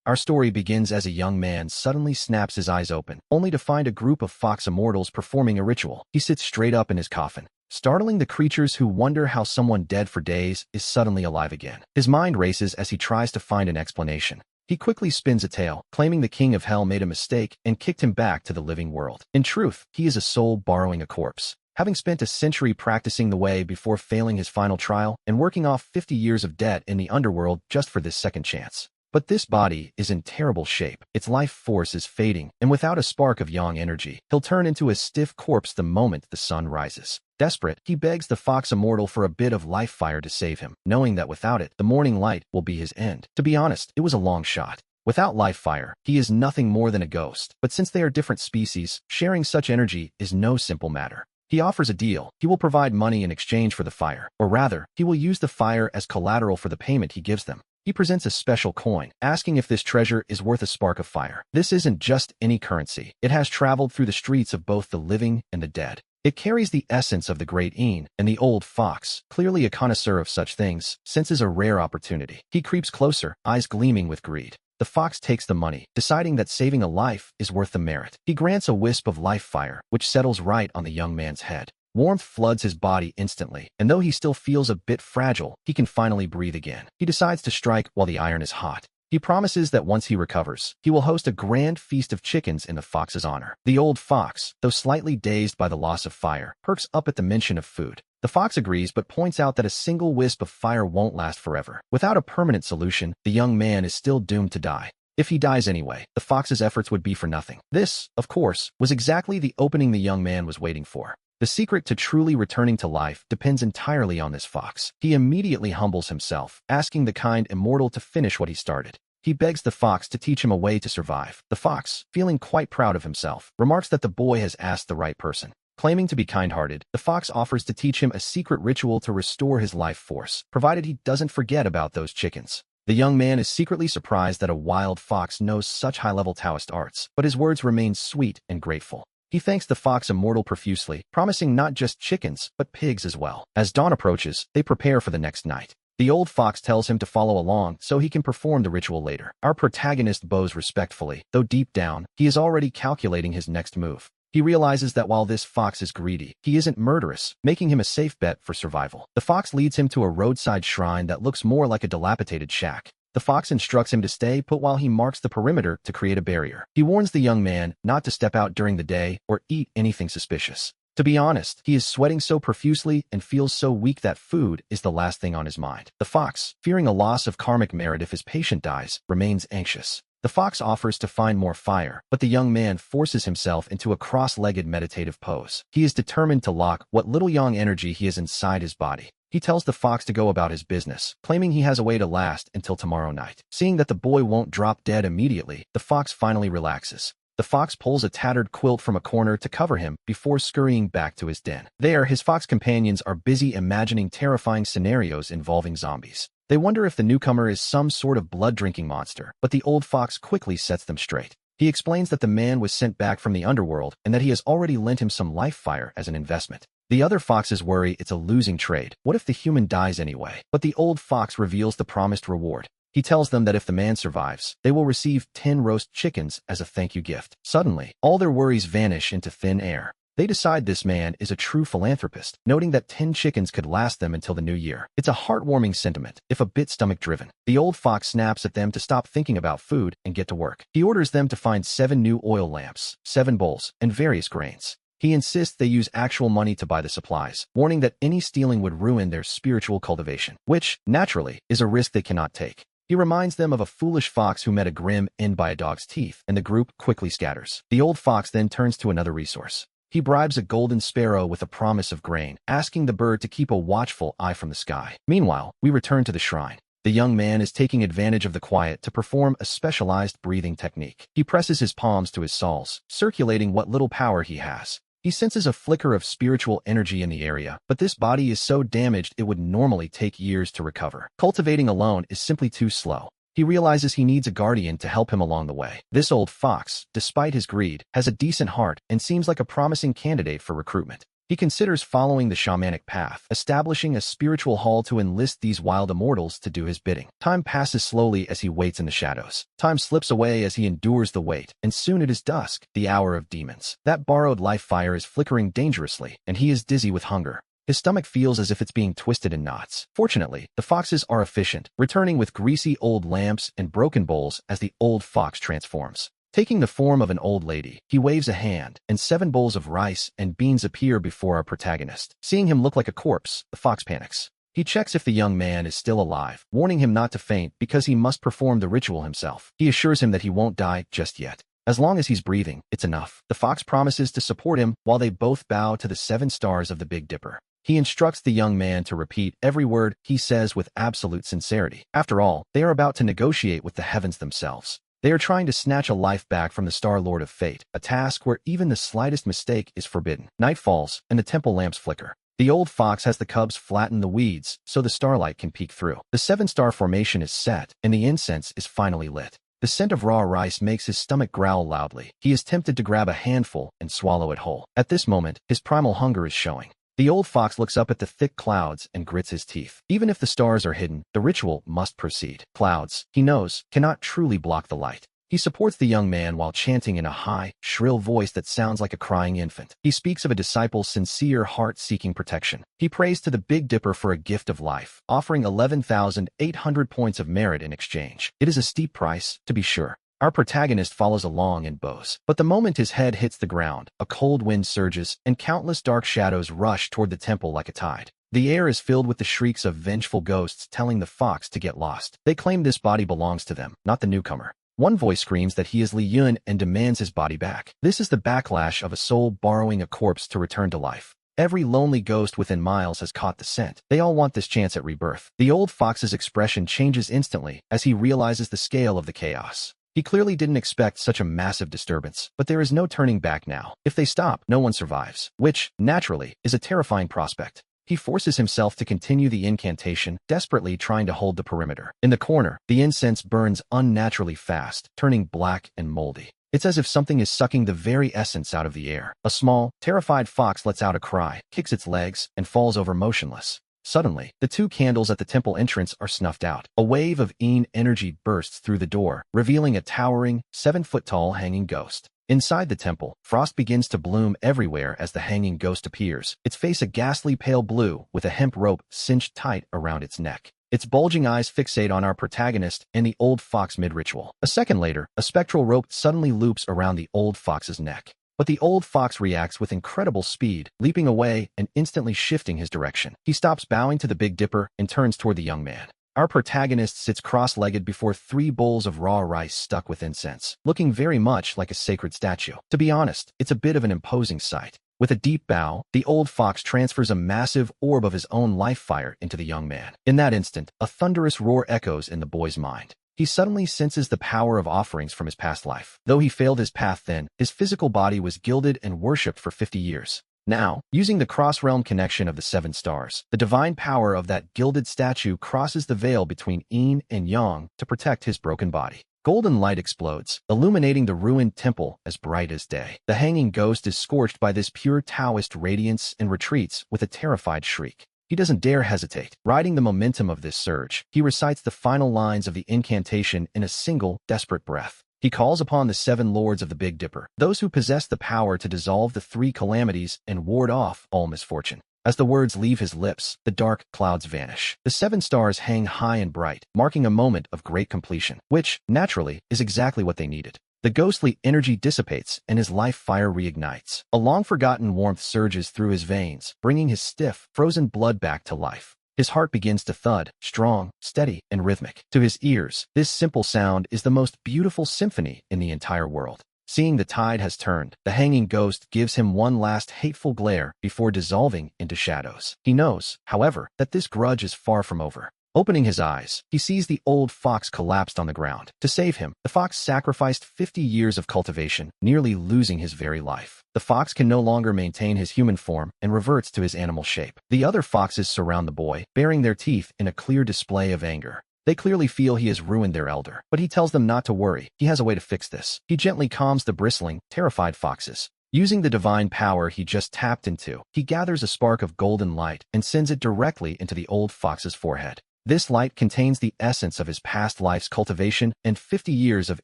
Our story begins as a young man suddenly snaps his eyes open, only to find a group of fox immortals performing a ritual. He sits straight up in his coffin, startling the creatures who wonder how someone dead for days is suddenly alive again. His mind races as he tries to find an explanation. He quickly spins a tale, claiming the king of hell made a mistake and kicked him back to the living world. In truth, he is a soul borrowing a corpse, having spent a century practicing the way before failing his final trial and working off 50 years of debt in the underworld just for this second chance. But this body is in terrible shape. Its life force is fading, and without a spark of yang energy, he'll turn into a stiff corpse the moment the sun rises. Desperate, he begs the fox immortal for a bit of life fire to save him, knowing that without it, the morning light will be his end. To be honest, it was a long shot. Without life fire, he is nothing more than a ghost. But since they are different species, sharing such energy is no simple matter. He offers a deal. He will provide money in exchange for the fire, or rather, he will use the fire as collateral for the payment he gives them. He presents a special coin, asking if this treasure is worth a spark of fire. This isn't just any currency. It has traveled through the streets of both the living and the dead. It carries the essence of the great Een, and the old fox, clearly a connoisseur of such things, senses a rare opportunity. He creeps closer, eyes gleaming with greed. The fox takes the money, deciding that saving a life is worth the merit. He grants a wisp of life fire, which settles right on the young man's head. Warmth floods his body instantly, and though he still feels a bit fragile, he can finally breathe again. He decides to strike while the iron is hot. He promises that once he recovers, he will host a grand feast of chickens in the fox's honor. The old fox, though slightly dazed by the loss of fire, perks up at the mention of food. The fox agrees but points out that a single wisp of fire won't last forever. Without a permanent solution, the young man is still doomed to die. If he dies anyway, the fox's efforts would be for nothing. This, of course, was exactly the opening the young man was waiting for. The secret to truly returning to life depends entirely on this fox. He immediately humbles himself, asking the kind immortal to finish what he started. He begs the fox to teach him a way to survive. The fox, feeling quite proud of himself, remarks that the boy has asked the right person. Claiming to be kind-hearted, the fox offers to teach him a secret ritual to restore his life force, provided he doesn't forget about those chickens. The young man is secretly surprised that a wild fox knows such high-level Taoist arts, but his words remain sweet and grateful. He thanks the fox immortal profusely, promising not just chickens, but pigs as well. As dawn approaches, they prepare for the next night. The old fox tells him to follow along so he can perform the ritual later. Our protagonist bows respectfully, though deep down, he is already calculating his next move. He realizes that while this fox is greedy, he isn't murderous, making him a safe bet for survival. The fox leads him to a roadside shrine that looks more like a dilapidated shack. The fox instructs him to stay put while he marks the perimeter to create a barrier. He warns the young man not to step out during the day or eat anything suspicious. To be honest, he is sweating so profusely and feels so weak that food is the last thing on his mind. The fox, fearing a loss of karmic merit if his patient dies, remains anxious. The fox offers to find more fire, but the young man forces himself into a cross-legged meditative pose. He is determined to lock what little yang energy he has inside his body. He tells the fox to go about his business, claiming he has a way to last until tomorrow night. Seeing that the boy won't drop dead immediately, the fox finally relaxes. The fox pulls a tattered quilt from a corner to cover him before scurrying back to his den. There, his fox companions are busy imagining terrifying scenarios involving zombies. They wonder if the newcomer is some sort of blood-drinking monster, but the old fox quickly sets them straight. He explains that the man was sent back from the underworld and that he has already lent him some life fire as an investment. The other foxes worry it's a losing trade. What if the human dies anyway? But the old fox reveals the promised reward. He tells them that if the man survives, they will receive 10 roast chickens as a thank you gift. Suddenly, all their worries vanish into thin air. They decide this man is a true philanthropist, noting that 10 chickens could last them until the new year. It's a heartwarming sentiment, if a bit stomach-driven. The old fox snaps at them to stop thinking about food and get to work. He orders them to find 7 new oil lamps, 7 bowls, and various grains. He insists they use actual money to buy the supplies, warning that any stealing would ruin their spiritual cultivation, which, naturally, is a risk they cannot take. He reminds them of a foolish fox who met a grim end by a dog's teeth, and the group quickly scatters. The old fox then turns to another resource. He bribes a golden sparrow with a promise of grain, asking the bird to keep a watchful eye from the sky. Meanwhile, we return to the shrine. The young man is taking advantage of the quiet to perform a specialized breathing technique. He presses his palms to his soles, circulating what little power he has. He senses a flicker of spiritual energy in the area, but this body is so damaged it would normally take years to recover. Cultivating alone is simply too slow. He realizes he needs a guardian to help him along the way. This old fox, despite his greed, has a decent heart and seems like a promising candidate for recruitment. He considers following the shamanic path, establishing a spiritual hall to enlist these wild immortals to do his bidding. Time passes slowly as he waits in the shadows. Time slips away as he endures the wait, and soon it is dusk, the hour of demons. That borrowed life fire is flickering dangerously, and he is dizzy with hunger. His stomach feels as if it's being twisted in knots. Fortunately, the foxes are efficient, returning with greasy old lamps and broken bowls as the old fox transforms. Taking the form of an old lady, he waves a hand, and 7 bowls of rice and beans appear before our protagonist. Seeing him look like a corpse, the fox panics. He checks if the young man is still alive, warning him not to faint because he must perform the ritual himself. He assures him that he won't die just yet. As long as he's breathing, it's enough. The fox promises to support him while they both bow to the 7 stars of the Big Dipper. He instructs the young man to repeat every word he says with absolute sincerity. After all, they are about to negotiate with the heavens themselves. They are trying to snatch a life back from the Star Lord of Fate, a task where even the slightest mistake is forbidden. Night falls, and the temple lamps flicker. The old fox has the cubs flatten the weeds so the starlight can peek through. The 7-star formation is set, and the incense is finally lit. The scent of raw rice makes his stomach growl loudly. He is tempted to grab a handful and swallow it whole. At this moment, his primal hunger is showing. The old fox looks up at the thick clouds and grits his teeth. Even if the stars are hidden, the ritual must proceed. Clouds, he knows, cannot truly block the light. He supports the young man while chanting in a high, shrill voice that sounds like a crying infant. He speaks of a disciple's sincere heart seeking protection. He prays to the Big Dipper for a gift of life, offering 11,800 points of merit in exchange. It is a steep price, to be sure. Our protagonist follows along and bows. But the moment his head hits the ground, a cold wind surges, and countless dark shadows rush toward the temple like a tide. The air is filled with the shrieks of vengeful ghosts telling the fox to get lost. They claim this body belongs to them, not the newcomer. One voice screams that he is Li Yun and demands his body back. This is the backlash of a soul borrowing a corpse to return to life. Every lonely ghost within miles has caught the scent. They all want this chance at rebirth. The old fox's expression changes instantly as he realizes the scale of the chaos. He clearly didn't expect such a massive disturbance, but there is no turning back now. If they stop, no one survives, which, naturally, is a terrifying prospect. He forces himself to continue the incantation, desperately trying to hold the perimeter. In the corner, the incense burns unnaturally fast, turning black and moldy. It's as if something is sucking the very essence out of the air. A small, terrified fox lets out a cry, kicks its legs, and falls over motionless. Suddenly, the 2 candles at the temple entrance are snuffed out. A wave of Een energy bursts through the door, revealing a towering, 7-foot-tall hanging ghost. Inside the temple, frost begins to bloom everywhere as the hanging ghost appears, its face a ghastly pale blue with a hemp rope cinched tight around its neck. Its bulging eyes fixate on our protagonist and the old fox mid-ritual. A second later, a spectral rope suddenly loops around the old fox's neck. But the old fox reacts with incredible speed, leaping away and instantly shifting his direction. He stops bowing to the Big Dipper and turns toward the young man. Our protagonist sits cross-legged before 3 bowls of raw rice stuck with incense, looking very much like a sacred statue. To be honest, it's a bit of an imposing sight. With a deep bow, the old fox transfers a massive orb of his own life fire into the young man. In that instant, a thunderous roar echoes in the boy's mind. He suddenly senses the power of offerings from his past life. Though he failed his path then, his physical body was gilded and worshipped for 50 years. Now, using the cross-realm connection of the 7 stars, the divine power of that gilded statue crosses the veil between Yin and Yang to protect his broken body. Golden light explodes, illuminating the ruined temple as bright as day. The hanging ghost is scorched by this pure Taoist radiance and retreats with a terrified shriek. He doesn't dare hesitate. Riding the momentum of this surge, he recites the final lines of the incantation in a single, desperate breath. He calls upon the 7 lords of the Big Dipper, those who possess the power to dissolve the 3 calamities and ward off all misfortune. As the words leave his lips, the dark clouds vanish. The 7 stars hang high and bright, marking a moment of great completion, which, naturally, is exactly what they needed. The ghostly energy dissipates and his life fire reignites. A long-forgotten warmth surges through his veins, bringing his stiff, frozen blood back to life. His heart begins to thud, strong, steady, and rhythmic. To his ears, this simple sound is the most beautiful symphony in the entire world. Seeing the tide has turned, the hanging ghost gives him one last hateful glare before dissolving into shadows. He knows, however, that this grudge is far from over. Opening his eyes, he sees the old fox collapsed on the ground. To save him, the fox sacrificed 50 years of cultivation, nearly losing his very life. The fox can no longer maintain his human form and reverts to his animal shape. The other foxes surround the boy, baring their teeth in a clear display of anger. They clearly feel he has ruined their elder, but he tells them not to worry. He has a way to fix this. He gently calms the bristling, terrified foxes. Using the divine power he just tapped into, he gathers a spark of golden light and sends it directly into the old fox's forehead. This light contains the essence of his past life's cultivation and 50 years of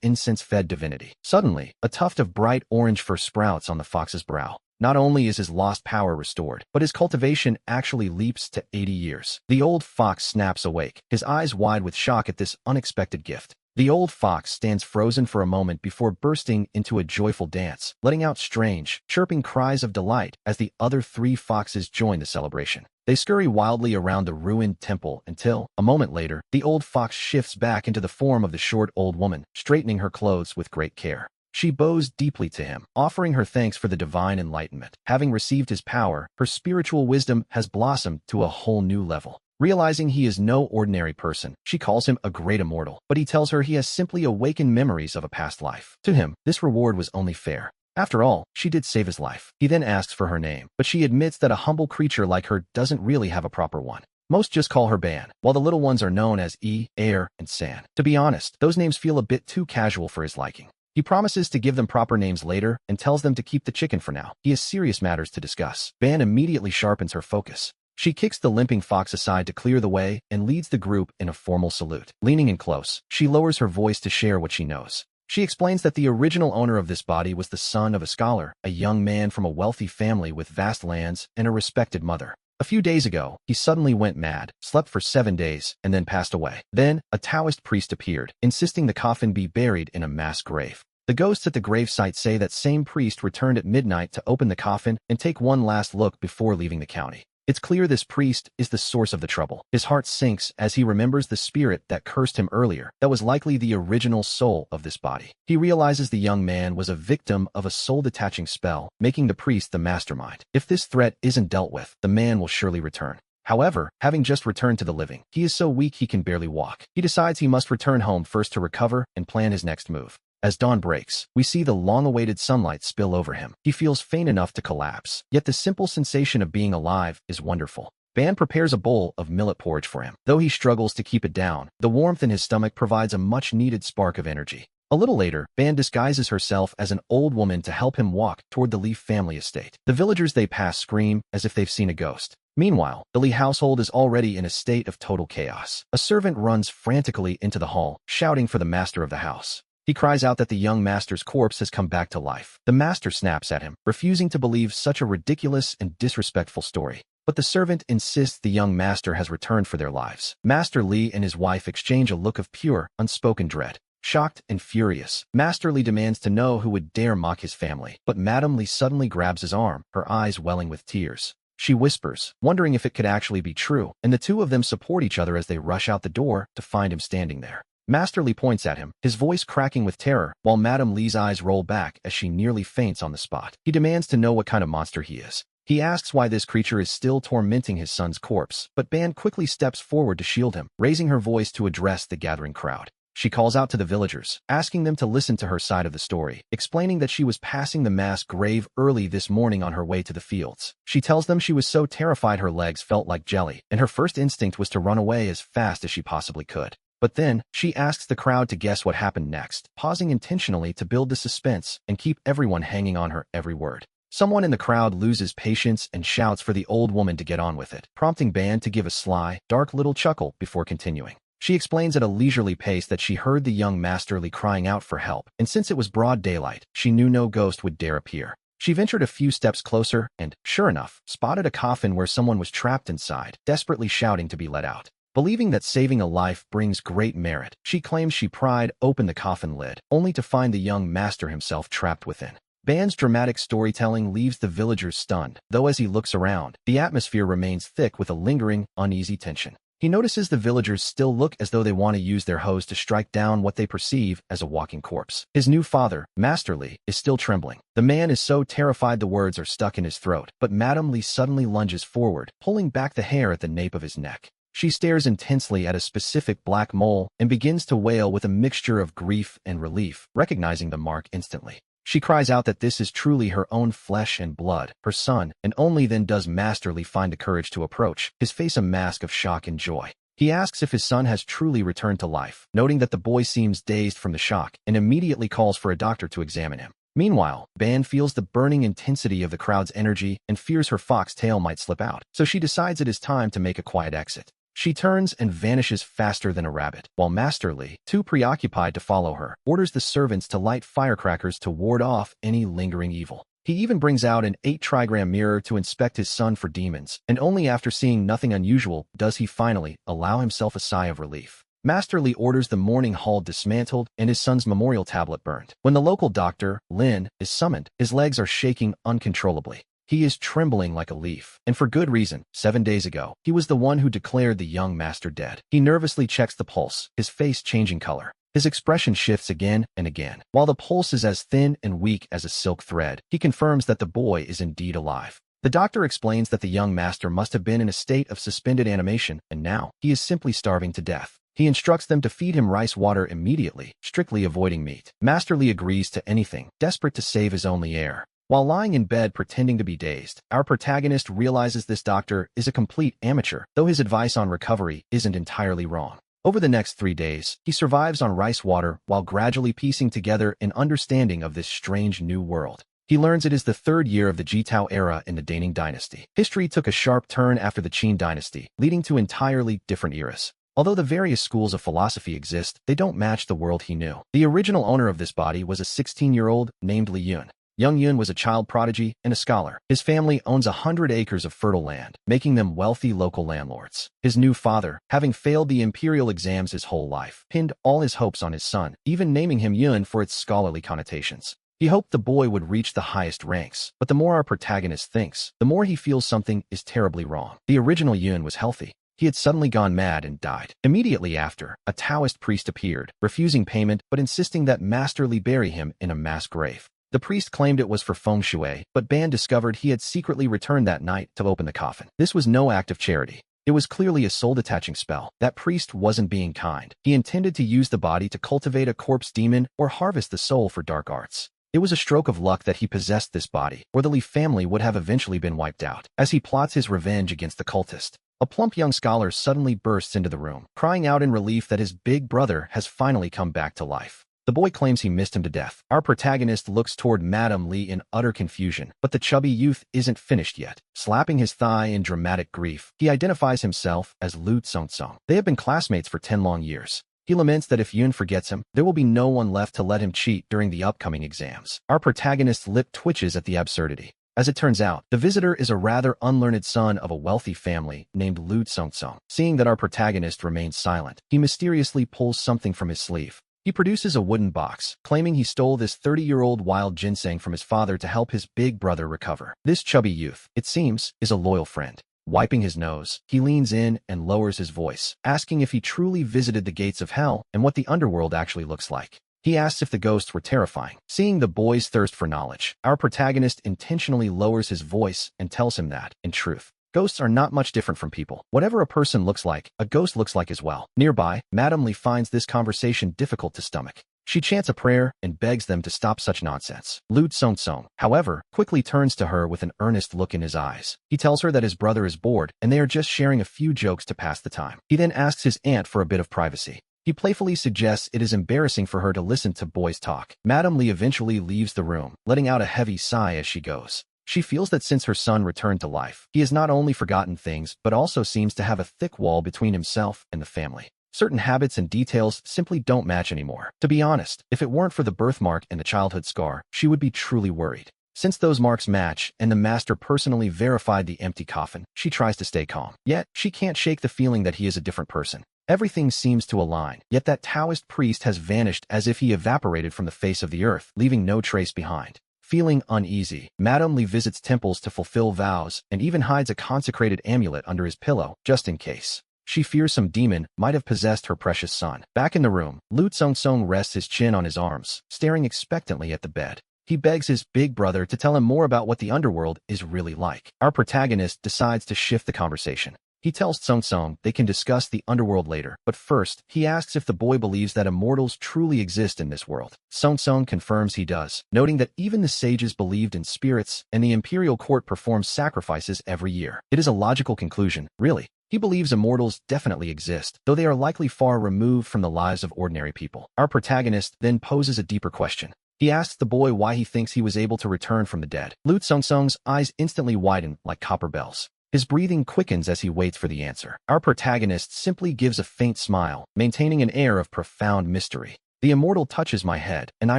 incense-fed divinity. Suddenly, a tuft of bright orange fur sprouts on the fox's brow. Not only is his lost power restored, but his cultivation actually leaps to 80 years. The old fox snaps awake, his eyes wide with shock at this unexpected gift. The old fox stands frozen for a moment before bursting into a joyful dance, letting out strange, chirping cries of delight as the other 3 foxes join the celebration. They scurry wildly around the ruined temple until, a moment later, the old fox shifts back into the form of the short old woman, straightening her clothes with great care. She bows deeply to him, offering her thanks for the divine enlightenment. Having received his power, her spiritual wisdom has blossomed to a whole new level. Realizing he is no ordinary person, she calls him a great immortal, but he tells her he has simply awakened memories of a past life. To him, this reward was only fair. After all, she did save his life. He then asks for her name, but she admits that a humble creature like her doesn't really have a proper one. Most just call her Ban, while the little ones are known as E, Air, and San. To be honest, those names feel a bit too casual for his liking. He promises to give them proper names later and tells them to keep the chicken for now. He has serious matters to discuss. Ban immediately sharpens her focus. She kicks the limping fox aside to clear the way and leads the group in a formal salute. Leaning in close, she lowers her voice to share what she knows. She explains that the original owner of this body was the son of a scholar, a young man from a wealthy family with vast lands and a respected mother. A few days ago, he suddenly went mad, slept for 7 days, and then passed away. Then, a Taoist priest appeared, insisting the coffin be buried in a mass grave. The ghosts at the gravesite say that same priest returned at midnight to open the coffin and take one last look before leaving the county. It's clear this priest is the source of the trouble. His heart sinks as he remembers the spirit that cursed him earlier, that was likely the original soul of this body. He realizes the young man was a victim of a soul-detaching spell, making the priest the mastermind. If this threat isn't dealt with, the man will surely return. However, having just returned to the living, he is so weak he can barely walk. He decides he must return home first to recover and plan his next move. As dawn breaks, we see the long-awaited sunlight spill over him. He feels faint enough to collapse, yet the simple sensation of being alive is wonderful. Ban prepares a bowl of millet porridge for him. Though he struggles to keep it down, the warmth in his stomach provides a much-needed spark of energy. A little later, Ban disguises herself as an old woman to help him walk toward the Lee family estate. The villagers they pass scream as if they've seen a ghost. Meanwhile, the Lee household is already in a state of total chaos. A servant runs frantically into the hall, shouting for the master of the house. He cries out that the young master's corpse has come back to life. The master snaps at him, refusing to believe such a ridiculous and disrespectful story. But the servant insists the young master has returned for their lives. Master Lee and his wife exchange a look of pure, unspoken dread. Shocked and furious, Master Lee demands to know who would dare mock his family. But Madame Lee suddenly grabs his arm, her eyes welling with tears. She whispers, wondering if it could actually be true, and the two of them support each other as they rush out the door to find him standing there. Master Lee points at him, his voice cracking with terror, while Madame Lee's eyes roll back as she nearly faints on the spot. He demands to know what kind of monster he is. He asks why this creature is still tormenting his son's corpse, but Ban quickly steps forward to shield him, raising her voice to address the gathering crowd. She calls out to the villagers, asking them to listen to her side of the story, explaining that she was passing the mass grave early this morning on her way to the fields. She tells them she was so terrified her legs felt like jelly, and her first instinct was to run away as fast as she possibly could. But then, she asks the crowd to guess what happened next, pausing intentionally to build the suspense and keep everyone hanging on her every word. Someone in the crowd loses patience and shouts for the old woman to get on with it, prompting Ban to give a sly, dark little chuckle before continuing. She explains at a leisurely pace that she heard the young Master Lee crying out for help, and since it was broad daylight, she knew no ghost would dare appear. She ventured a few steps closer and, sure enough, spotted a coffin where someone was trapped inside, desperately shouting to be let out. Believing that saving a life brings great merit, she claims she pried open the coffin lid, only to find the young master himself trapped within. Ban's dramatic storytelling leaves the villagers stunned, though as he looks around, the atmosphere remains thick with a lingering, uneasy tension. He notices the villagers still look as though they want to use their hose to strike down what they perceive as a walking corpse. His new father, Master Lee, is still trembling. The man is so terrified the words are stuck in his throat, but Madame Lee suddenly lunges forward, pulling back the hair at the nape of his neck. She stares intensely at a specific black mole and begins to wail with a mixture of grief and relief, recognizing the mark instantly. She cries out that this is truly her own flesh and blood, her son, and only then does Master Lee find the courage to approach, his face a mask of shock and joy. He asks if his son has truly returned to life, noting that the boy seems dazed from the shock, and immediately calls for a doctor to examine him. Meanwhile, Ban feels the burning intensity of the crowd's energy and fears her fox tail might slip out, so she decides it is time to make a quiet exit. She turns and vanishes faster than a rabbit, while Master Li, too preoccupied to follow her, orders the servants to light firecrackers to ward off any lingering evil. He even brings out an 8-trigram mirror to inspect his son for demons, and only after seeing nothing unusual does he finally allow himself a sigh of relief. Master Li orders the mourning hall dismantled and his son's memorial tablet burned. When the local doctor, Lin, is summoned, his legs are shaking uncontrollably. He is trembling like a leaf, and for good reason. 7 days ago, he was the one who declared the young master dead. He nervously checks the pulse, his face changing color. His expression shifts again and again. While the pulse is as thin and weak as a silk thread, he confirms that the boy is indeed alive. The doctor explains that the young master must have been in a state of suspended animation, and now he is simply starving to death. He instructs them to feed him rice water immediately, strictly avoiding meat. Master Li agrees to anything, desperate to save his only heir. While lying in bed pretending to be dazed, our protagonist realizes this doctor is a complete amateur, though his advice on recovery isn't entirely wrong. Over the next 3 days, he survives on rice water while gradually piecing together an understanding of this strange new world. He learns it is the 3rd year of the Jitao era in the Daning dynasty. History took a sharp turn after the Qin dynasty, leading to entirely different eras. Although the various schools of philosophy exist, they don't match the world he knew. The original owner of this body was a 16-year-old named Li Yun. Young Yun was a child prodigy and a scholar. His family owns 100 acres of fertile land, making them wealthy local landlords. His new father, having failed the imperial exams his whole life, pinned all his hopes on his son, even naming him Yun for its scholarly connotations. He hoped the boy would reach the highest ranks, but the more our protagonist thinks, the more he feels something is terribly wrong. The original Yun was healthy. He had suddenly gone mad and died. Immediately after, a Taoist priest appeared, refusing payment but insisting that Master Li bury him in a mass grave. The priest claimed it was for feng shui, but Ban discovered he had secretly returned that night to open the coffin. This was no act of charity. It was clearly a soul-detaching spell. That priest wasn't being kind. He intended to use the body to cultivate a corpse demon or harvest the soul for dark arts. It was a stroke of luck that he possessed this body, or the Li family would have eventually been wiped out. As he plots his revenge against the cultist, a plump young scholar suddenly bursts into the room, crying out in relief that his big brother has finally come back to life. The boy claims he missed him to death. Our protagonist looks toward Madame Li in utter confusion, but the chubby youth isn't finished yet. Slapping his thigh in dramatic grief, he identifies himself as Lu Tsong. They have been classmates for 10 long years. He laments that if Yun forgets him, there will be no one left to let him cheat during the upcoming exams. Our protagonist's lip twitches at the absurdity. As it turns out, the visitor is a rather unlearned son of a wealthy family named Lu Tsong. Seeing that our protagonist remains silent, he mysteriously pulls something from his sleeve. He produces a wooden box, claiming he stole this 30-year-old wild ginseng from his father to help his big brother recover. This chubby youth, it seems, is a loyal friend. Wiping his nose, he leans in and lowers his voice, asking if he truly visited the gates of hell and what the underworld actually looks like. He asks if the ghosts were terrifying. Seeing the boy's thirst for knowledge, our protagonist intentionally lowers his voice and tells him that, in truth, ghosts are not much different from people. Whatever a person looks like, a ghost looks like as well. Nearby, Madame Li finds this conversation difficult to stomach. She chants a prayer and begs them to stop such nonsense. Lu Tsong, however, quickly turns to her with an earnest look in his eyes. He tells her that his brother is bored and they are just sharing a few jokes to pass the time. He then asks his aunt for a bit of privacy. He playfully suggests it is embarrassing for her to listen to boys talk. Madame Li eventually leaves the room, letting out a heavy sigh as she goes. She feels that since her son returned to life, he has not only forgotten things, but also seems to have a thick wall between himself and the family. Certain habits and details simply don't match anymore. To be honest, if it weren't for the birthmark and the childhood scar, she would be truly worried. Since those marks match, and the master personally verified the empty coffin, she tries to stay calm. Yet, she can't shake the feeling that he is a different person. Everything seems to align, yet that Taoist priest has vanished as if he evaporated from the face of the earth, leaving no trace behind. Feeling uneasy, Madame Li visits temples to fulfill vows and even hides a consecrated amulet under his pillow, just in case. She fears some demon might have possessed her precious son. Back in the room, Lu Tsong rests his chin on his arms, staring expectantly at the bed. He begs his big brother to tell him more about what the underworld is really like. Our protagonist decides to shift the conversation. He tells Tsong they can discuss the underworld later, but first, he asks if the boy believes that immortals truly exist in this world. Tsong confirms he does, noting that even the sages believed in spirits, and the imperial court performs sacrifices every year. It is a logical conclusion, really. He believes immortals definitely exist, though they are likely far removed from the lives of ordinary people. Our protagonist then poses a deeper question. He asks the boy why he thinks he was able to return from the dead. Lu Song's eyes instantly widen like copper bells. His breathing quickens as he waits for the answer. Our protagonist simply gives a faint smile, maintaining an air of profound mystery. The immortal touches my head, and I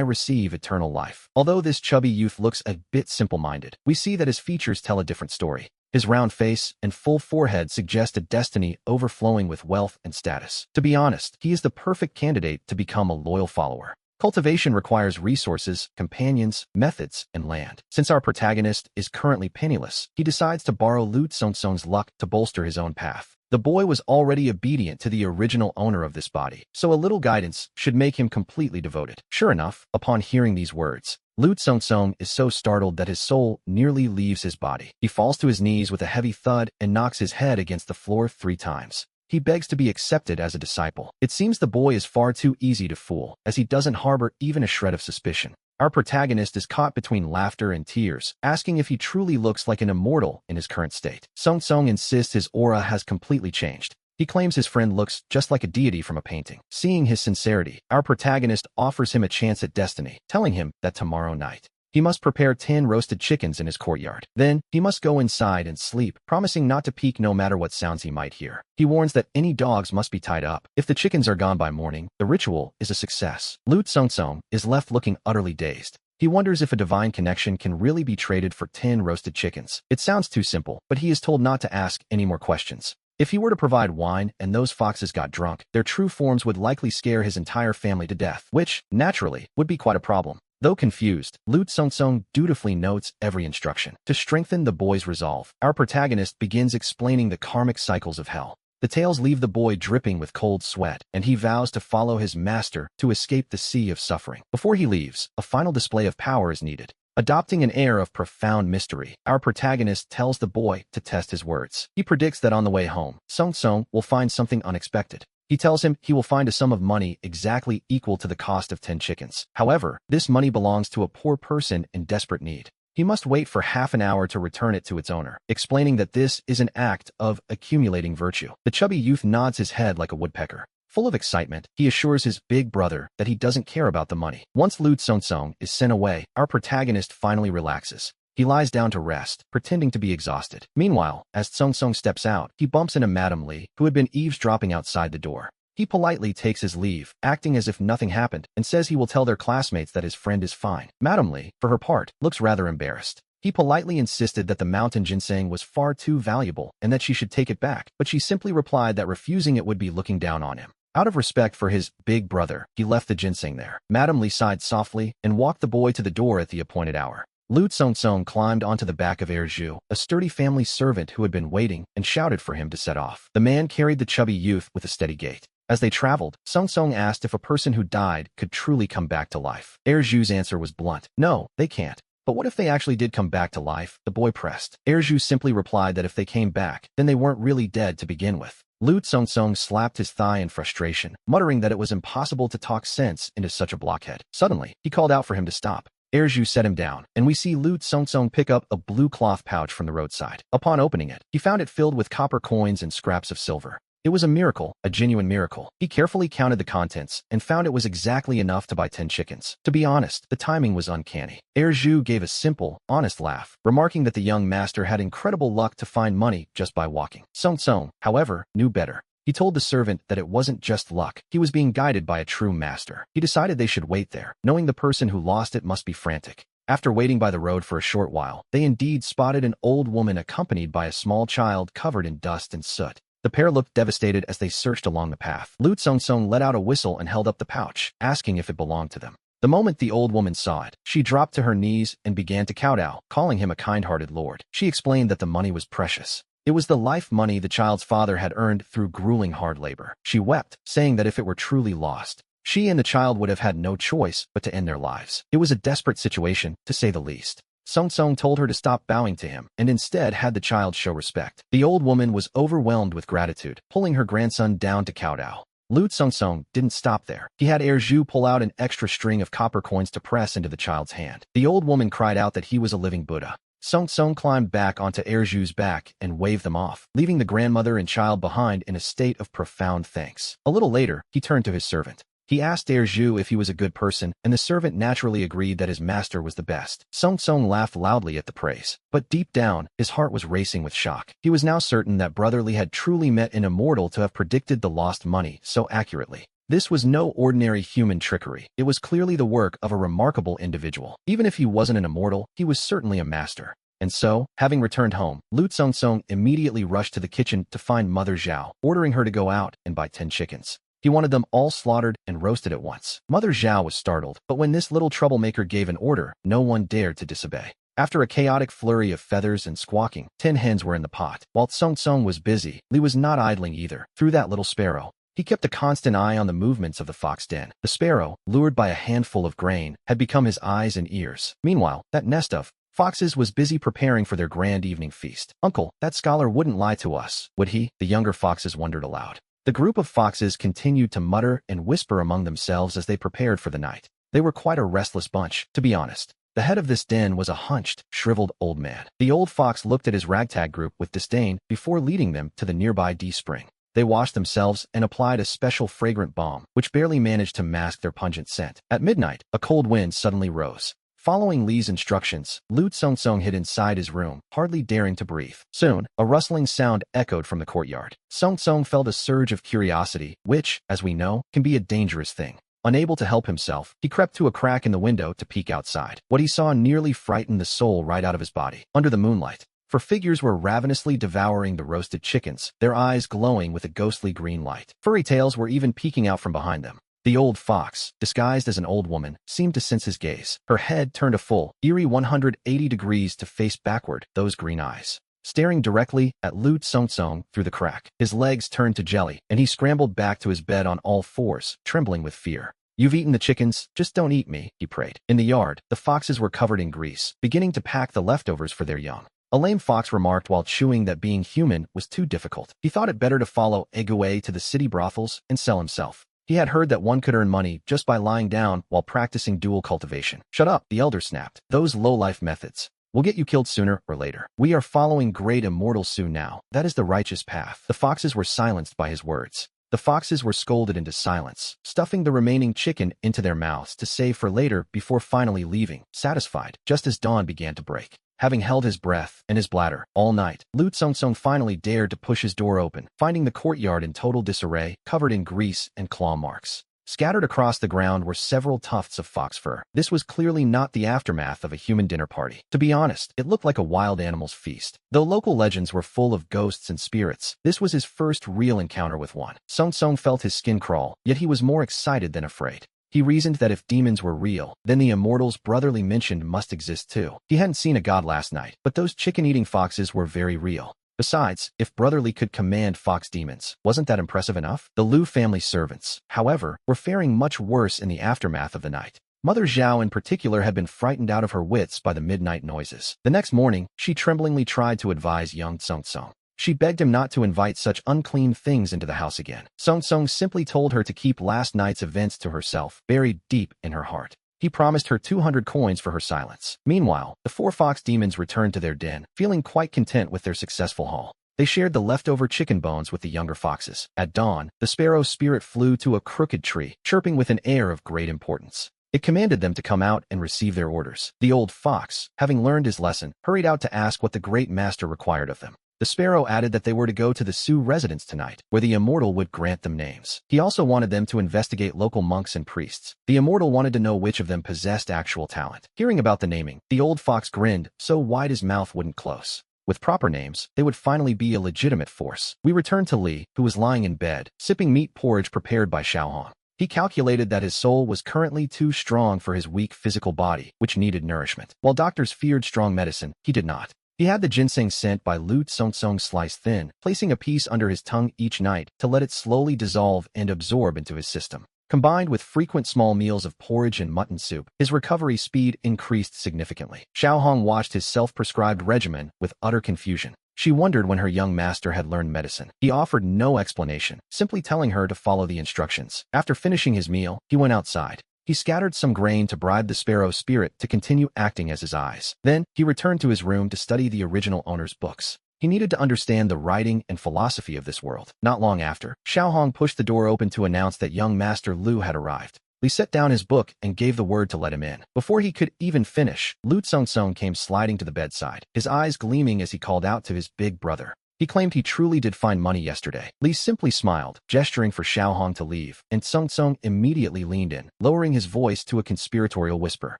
receive eternal life. Although this chubby youth looks a bit simple-minded, we see that his features tell a different story. His round face and full forehead suggest a destiny overflowing with wealth and status. To be honest, he is the perfect candidate to become a loyal follower. Cultivation requires resources, companions, methods, and land. Since our protagonist is currently penniless, he decides to borrow Lu Song's luck to bolster his own path. The boy was already obedient to the original owner of this body, so a little guidance should make him completely devoted. Sure enough, upon hearing these words, Lu Song is so startled that his soul nearly leaves his body. He falls to his knees with a heavy thud and knocks his head against the floor 3 times. He begs to be accepted as a disciple. It seems the boy is far too easy to fool, as he doesn't harbor even a shred of suspicion. Our protagonist is caught between laughter and tears, asking if he truly looks like an immortal in his current state. Song insists his aura has completely changed. He claims his friend looks just like a deity from a painting. Seeing his sincerity, our protagonist offers him a chance at destiny, telling him that tomorrow night, he must prepare 10 roasted chickens in his courtyard. Then, he must go inside and sleep, promising not to peek no matter what sounds he might hear. He warns that any dogs must be tied up. If the chickens are gone by morning, the ritual is a success. Lu Song is left looking utterly dazed. He wonders if a divine connection can really be traded for 10 roasted chickens. It sounds too simple, but he is told not to ask any more questions. If he were to provide wine and those foxes got drunk, their true forms would likely scare his entire family to death, which, naturally, would be quite a problem. Though confused, Lu Song dutifully notes every instruction. To strengthen the boy's resolve, our protagonist begins explaining the karmic cycles of hell. The tales leave the boy dripping with cold sweat, and he vows to follow his master to escape the sea of suffering. Before he leaves, a final display of power is needed. Adopting an air of profound mystery, our protagonist tells the boy to test his words. He predicts that on the way home, Song will find something unexpected. He tells him he will find a sum of money exactly equal to the cost of 10 chickens. However, this money belongs to a poor person in desperate need. He must wait for half an hour to return it to its owner, explaining that this is an act of accumulating virtue. The chubby youth nods his head like a woodpecker. Full of excitement, he assures his big brother that he doesn't care about the money. Once Lu Song is sent away, our protagonist finally relaxes. He lies down to rest, pretending to be exhausted. Meanwhile, as Song steps out, he bumps into Madame Li, who had been eavesdropping outside the door. He politely takes his leave, acting as if nothing happened, and says he will tell their classmates that his friend is fine. Madame Li, for her part, looks rather embarrassed. He politely insisted that the mountain ginseng was far too valuable and that she should take it back, but she simply replied that refusing it would be looking down on him. Out of respect for his big brother, he left the ginseng there. Madame Li sighed softly and walked the boy to the door at the appointed hour. Lu Song climbed onto the back of Zhu, a sturdy family servant who had been waiting, and shouted for him to set off. The man carried the chubby youth with a steady gait. As they traveled, Song asked if a person who died could truly come back to life. Zhu's answer was blunt. No, they can't. But what if they actually did come back to life? The boy pressed. Zhu simply replied that if they came back, then they weren't really dead to begin with. Lu Song slapped his thigh in frustration, muttering that it was impossible to talk sense into such a blockhead. Suddenly, he called out for him to stop. Zhu set him down, and we see Lu Song pick up a blue cloth pouch from the roadside. Upon opening it, he found it filled with copper coins and scraps of silver. It was a miracle, a genuine miracle. He carefully counted the contents and found it was exactly enough to buy 10 chickens. To be honest, the timing was uncanny. Zhu gave a simple, honest laugh, remarking that the young master had incredible luck to find money just by walking. Song, however, knew better. He told the servant that it wasn't just luck. He was being guided by a true master. He decided they should wait there, knowing the person who lost it must be frantic. After waiting by the road for a short while, they indeed spotted an old woman accompanied by a small child covered in dust and soot. The pair looked devastated as they searched along the path. Lu Song let out a whistle and held up the pouch, asking if it belonged to them. The moment the old woman saw it, she dropped to her knees and began to kowtow, calling him a kind-hearted lord. She explained that the money was precious. It was the life money the child's father had earned through grueling hard labor. She wept, saying that if it were truly lost, she and the child would have had no choice but to end their lives. It was a desperate situation, to say the least. Song told her to stop bowing to him, and instead had the child show respect. The old woman was overwhelmed with gratitude, pulling her grandson down to kowtow. Lu Song didn't stop there. He had Zhu pull out an extra string of copper coins to press into the child's hand. The old woman cried out that he was a living Buddha. Song climbed back onto Zhu's back and waved them off, leaving the grandmother and child behind in a state of profound thanks. A little later, he turned to his servant. He asked Zhu if he was a good person, and the servant naturally agreed that his master was the best. Song Song laughed loudly at the praise, but deep down, his heart was racing with shock. He was now certain that Brother Li had truly met an immortal to have predicted the lost money so accurately. This was no ordinary human trickery. It was clearly the work of a remarkable individual. Even if he wasn't an immortal, he was certainly a master. And so, having returned home, Lu Tsong immediately rushed to the kitchen to find Mother Zhao, ordering her to go out and buy 10 chickens. He wanted them all slaughtered and roasted at once. Mother Zhao was startled, but when this little troublemaker gave an order, no one dared to disobey. After a chaotic flurry of feathers and squawking, 10 hens were in the pot. While Tsong was busy, Li was not idling either. Through that little sparrow, he kept a constant eye on the movements of the fox den. The sparrow, lured by a handful of grain, had become his eyes and ears. Meanwhile, that nest of foxes was busy preparing for their grand evening feast. "Uncle, that scholar wouldn't lie to us, would he?" The younger foxes wondered aloud. The group of foxes continued to mutter and whisper among themselves as they prepared for the night. They were quite a restless bunch, to be honest. The head of this den was a hunched, shriveled old man. The old fox looked at his ragtag group with disdain before leading them to the nearby spring. They washed themselves and applied a special fragrant balm, which barely managed to mask their pungent scent. At midnight, a cold wind suddenly rose. Following Li's instructions, Lu Tsong hid inside his room, hardly daring to breathe. Soon, a rustling sound echoed from the courtyard. Song felt a surge of curiosity, which, as we know, can be a dangerous thing. Unable to help himself, he crept to a crack in the window to peek outside. What he saw nearly frightened the soul right out of his body. Under the moonlight, figures were ravenously devouring the roasted chickens, their eyes glowing with a ghostly green light. Furry tails were even peeking out from behind them. The old fox, disguised as an old woman, seemed to sense his gaze. Her head turned a full, eerie 180 degrees to face backward, those green eyes staring directly at Lu Tsong through the crack. His legs turned to jelly, and he scrambled back to his bed on all fours, trembling with fear. "You've eaten the chickens, just don't eat me," he prayed. In the yard, the foxes were covered in grease, beginning to pack the leftovers for their young. A lame fox remarked while chewing that being human was too difficult. He thought it better to follow Eguay to the city brothels and sell himself. He had heard that one could earn money just by lying down while practicing dual cultivation. "Shut up," the elder snapped. "Those low-life methods will get you killed sooner or later. We are following great immortal soon now. That is the righteous path." The foxes were silenced by his words. The foxes were scolded into silence, stuffing the remaining chicken into their mouths to save for later before finally leaving, satisfied, just as dawn began to break. Having held his breath and his bladder all night, Lu Tsong finally dared to push his door open, finding the courtyard in total disarray, covered in grease and claw marks. Scattered across the ground were several tufts of fox fur. This was clearly not the aftermath of a human dinner party. To be honest, it looked like a wild animal's feast. Though local legends were full of ghosts and spirits, this was his first real encounter with one. Song felt his skin crawl, yet he was more excited than afraid. He reasoned that if demons were real, then the immortals Brother Li mentioned must exist too. He hadn't seen a god last night, but those chicken-eating foxes were very real. Besides, if Brother Li could command fox demons, wasn't that impressive enough? The Lu family servants, however, were faring much worse in the aftermath of the night. Mother Zhao in particular had been frightened out of her wits by the midnight noises. The next morning, she tremblingly tried to advise young Tsong. She begged him not to invite such unclean things into the house again. Song simply told her to keep last night's events to herself, buried deep in her heart. He promised her 200 coins for her silence. Meanwhile, the 4 fox demons returned to their den, feeling quite content with their successful haul. They shared the leftover chicken bones with the younger foxes. At dawn, the sparrow's spirit flew to a crooked tree, chirping with an air of great importance. It commanded them to come out and receive their orders. The old fox, having learned his lesson, hurried out to ask what the great master required of them. The sparrow added that they were to go to the Sioux residence tonight, where the immortal would grant them names. He also wanted them to investigate local monks and priests. The immortal wanted to know which of them possessed actual talent. Hearing about the naming, the old fox grinned so wide his mouth wouldn't close. With proper names, they would finally be a legitimate force. We returned to Li, who was lying in bed, sipping meat porridge prepared by Xiaohong. He calculated that his soul was currently too strong for his weak physical body, which needed nourishment. While doctors feared strong medicine, he did not. He had the ginseng sent by Lu Tsong sliced thin, placing a piece under his tongue each night to let it slowly dissolve and absorb into his system. Combined with frequent small meals of porridge and mutton soup, his recovery speed increased significantly. Xiaohong watched his self-prescribed regimen with utter confusion. She wondered when her young master had learned medicine. He offered no explanation, simply telling her to follow the instructions. After finishing his meal, he went outside. He scattered some grain to bribe the sparrow's spirit to continue acting as his eyes. Then, he returned to his room to study the original owner's books. He needed to understand the writing and philosophy of this world. Not long after, Xiaohong pushed the door open to announce that young Master Lu had arrived. Li set down his book and gave the word to let him in. Before he could even finish, Lu Tsong came sliding to the bedside, his eyes gleaming as he called out to his big brother. He claimed he truly did find money yesterday. Li simply smiled, gesturing for Xiaohong to leave, and Tsong immediately leaned in, lowering his voice to a conspiratorial whisper.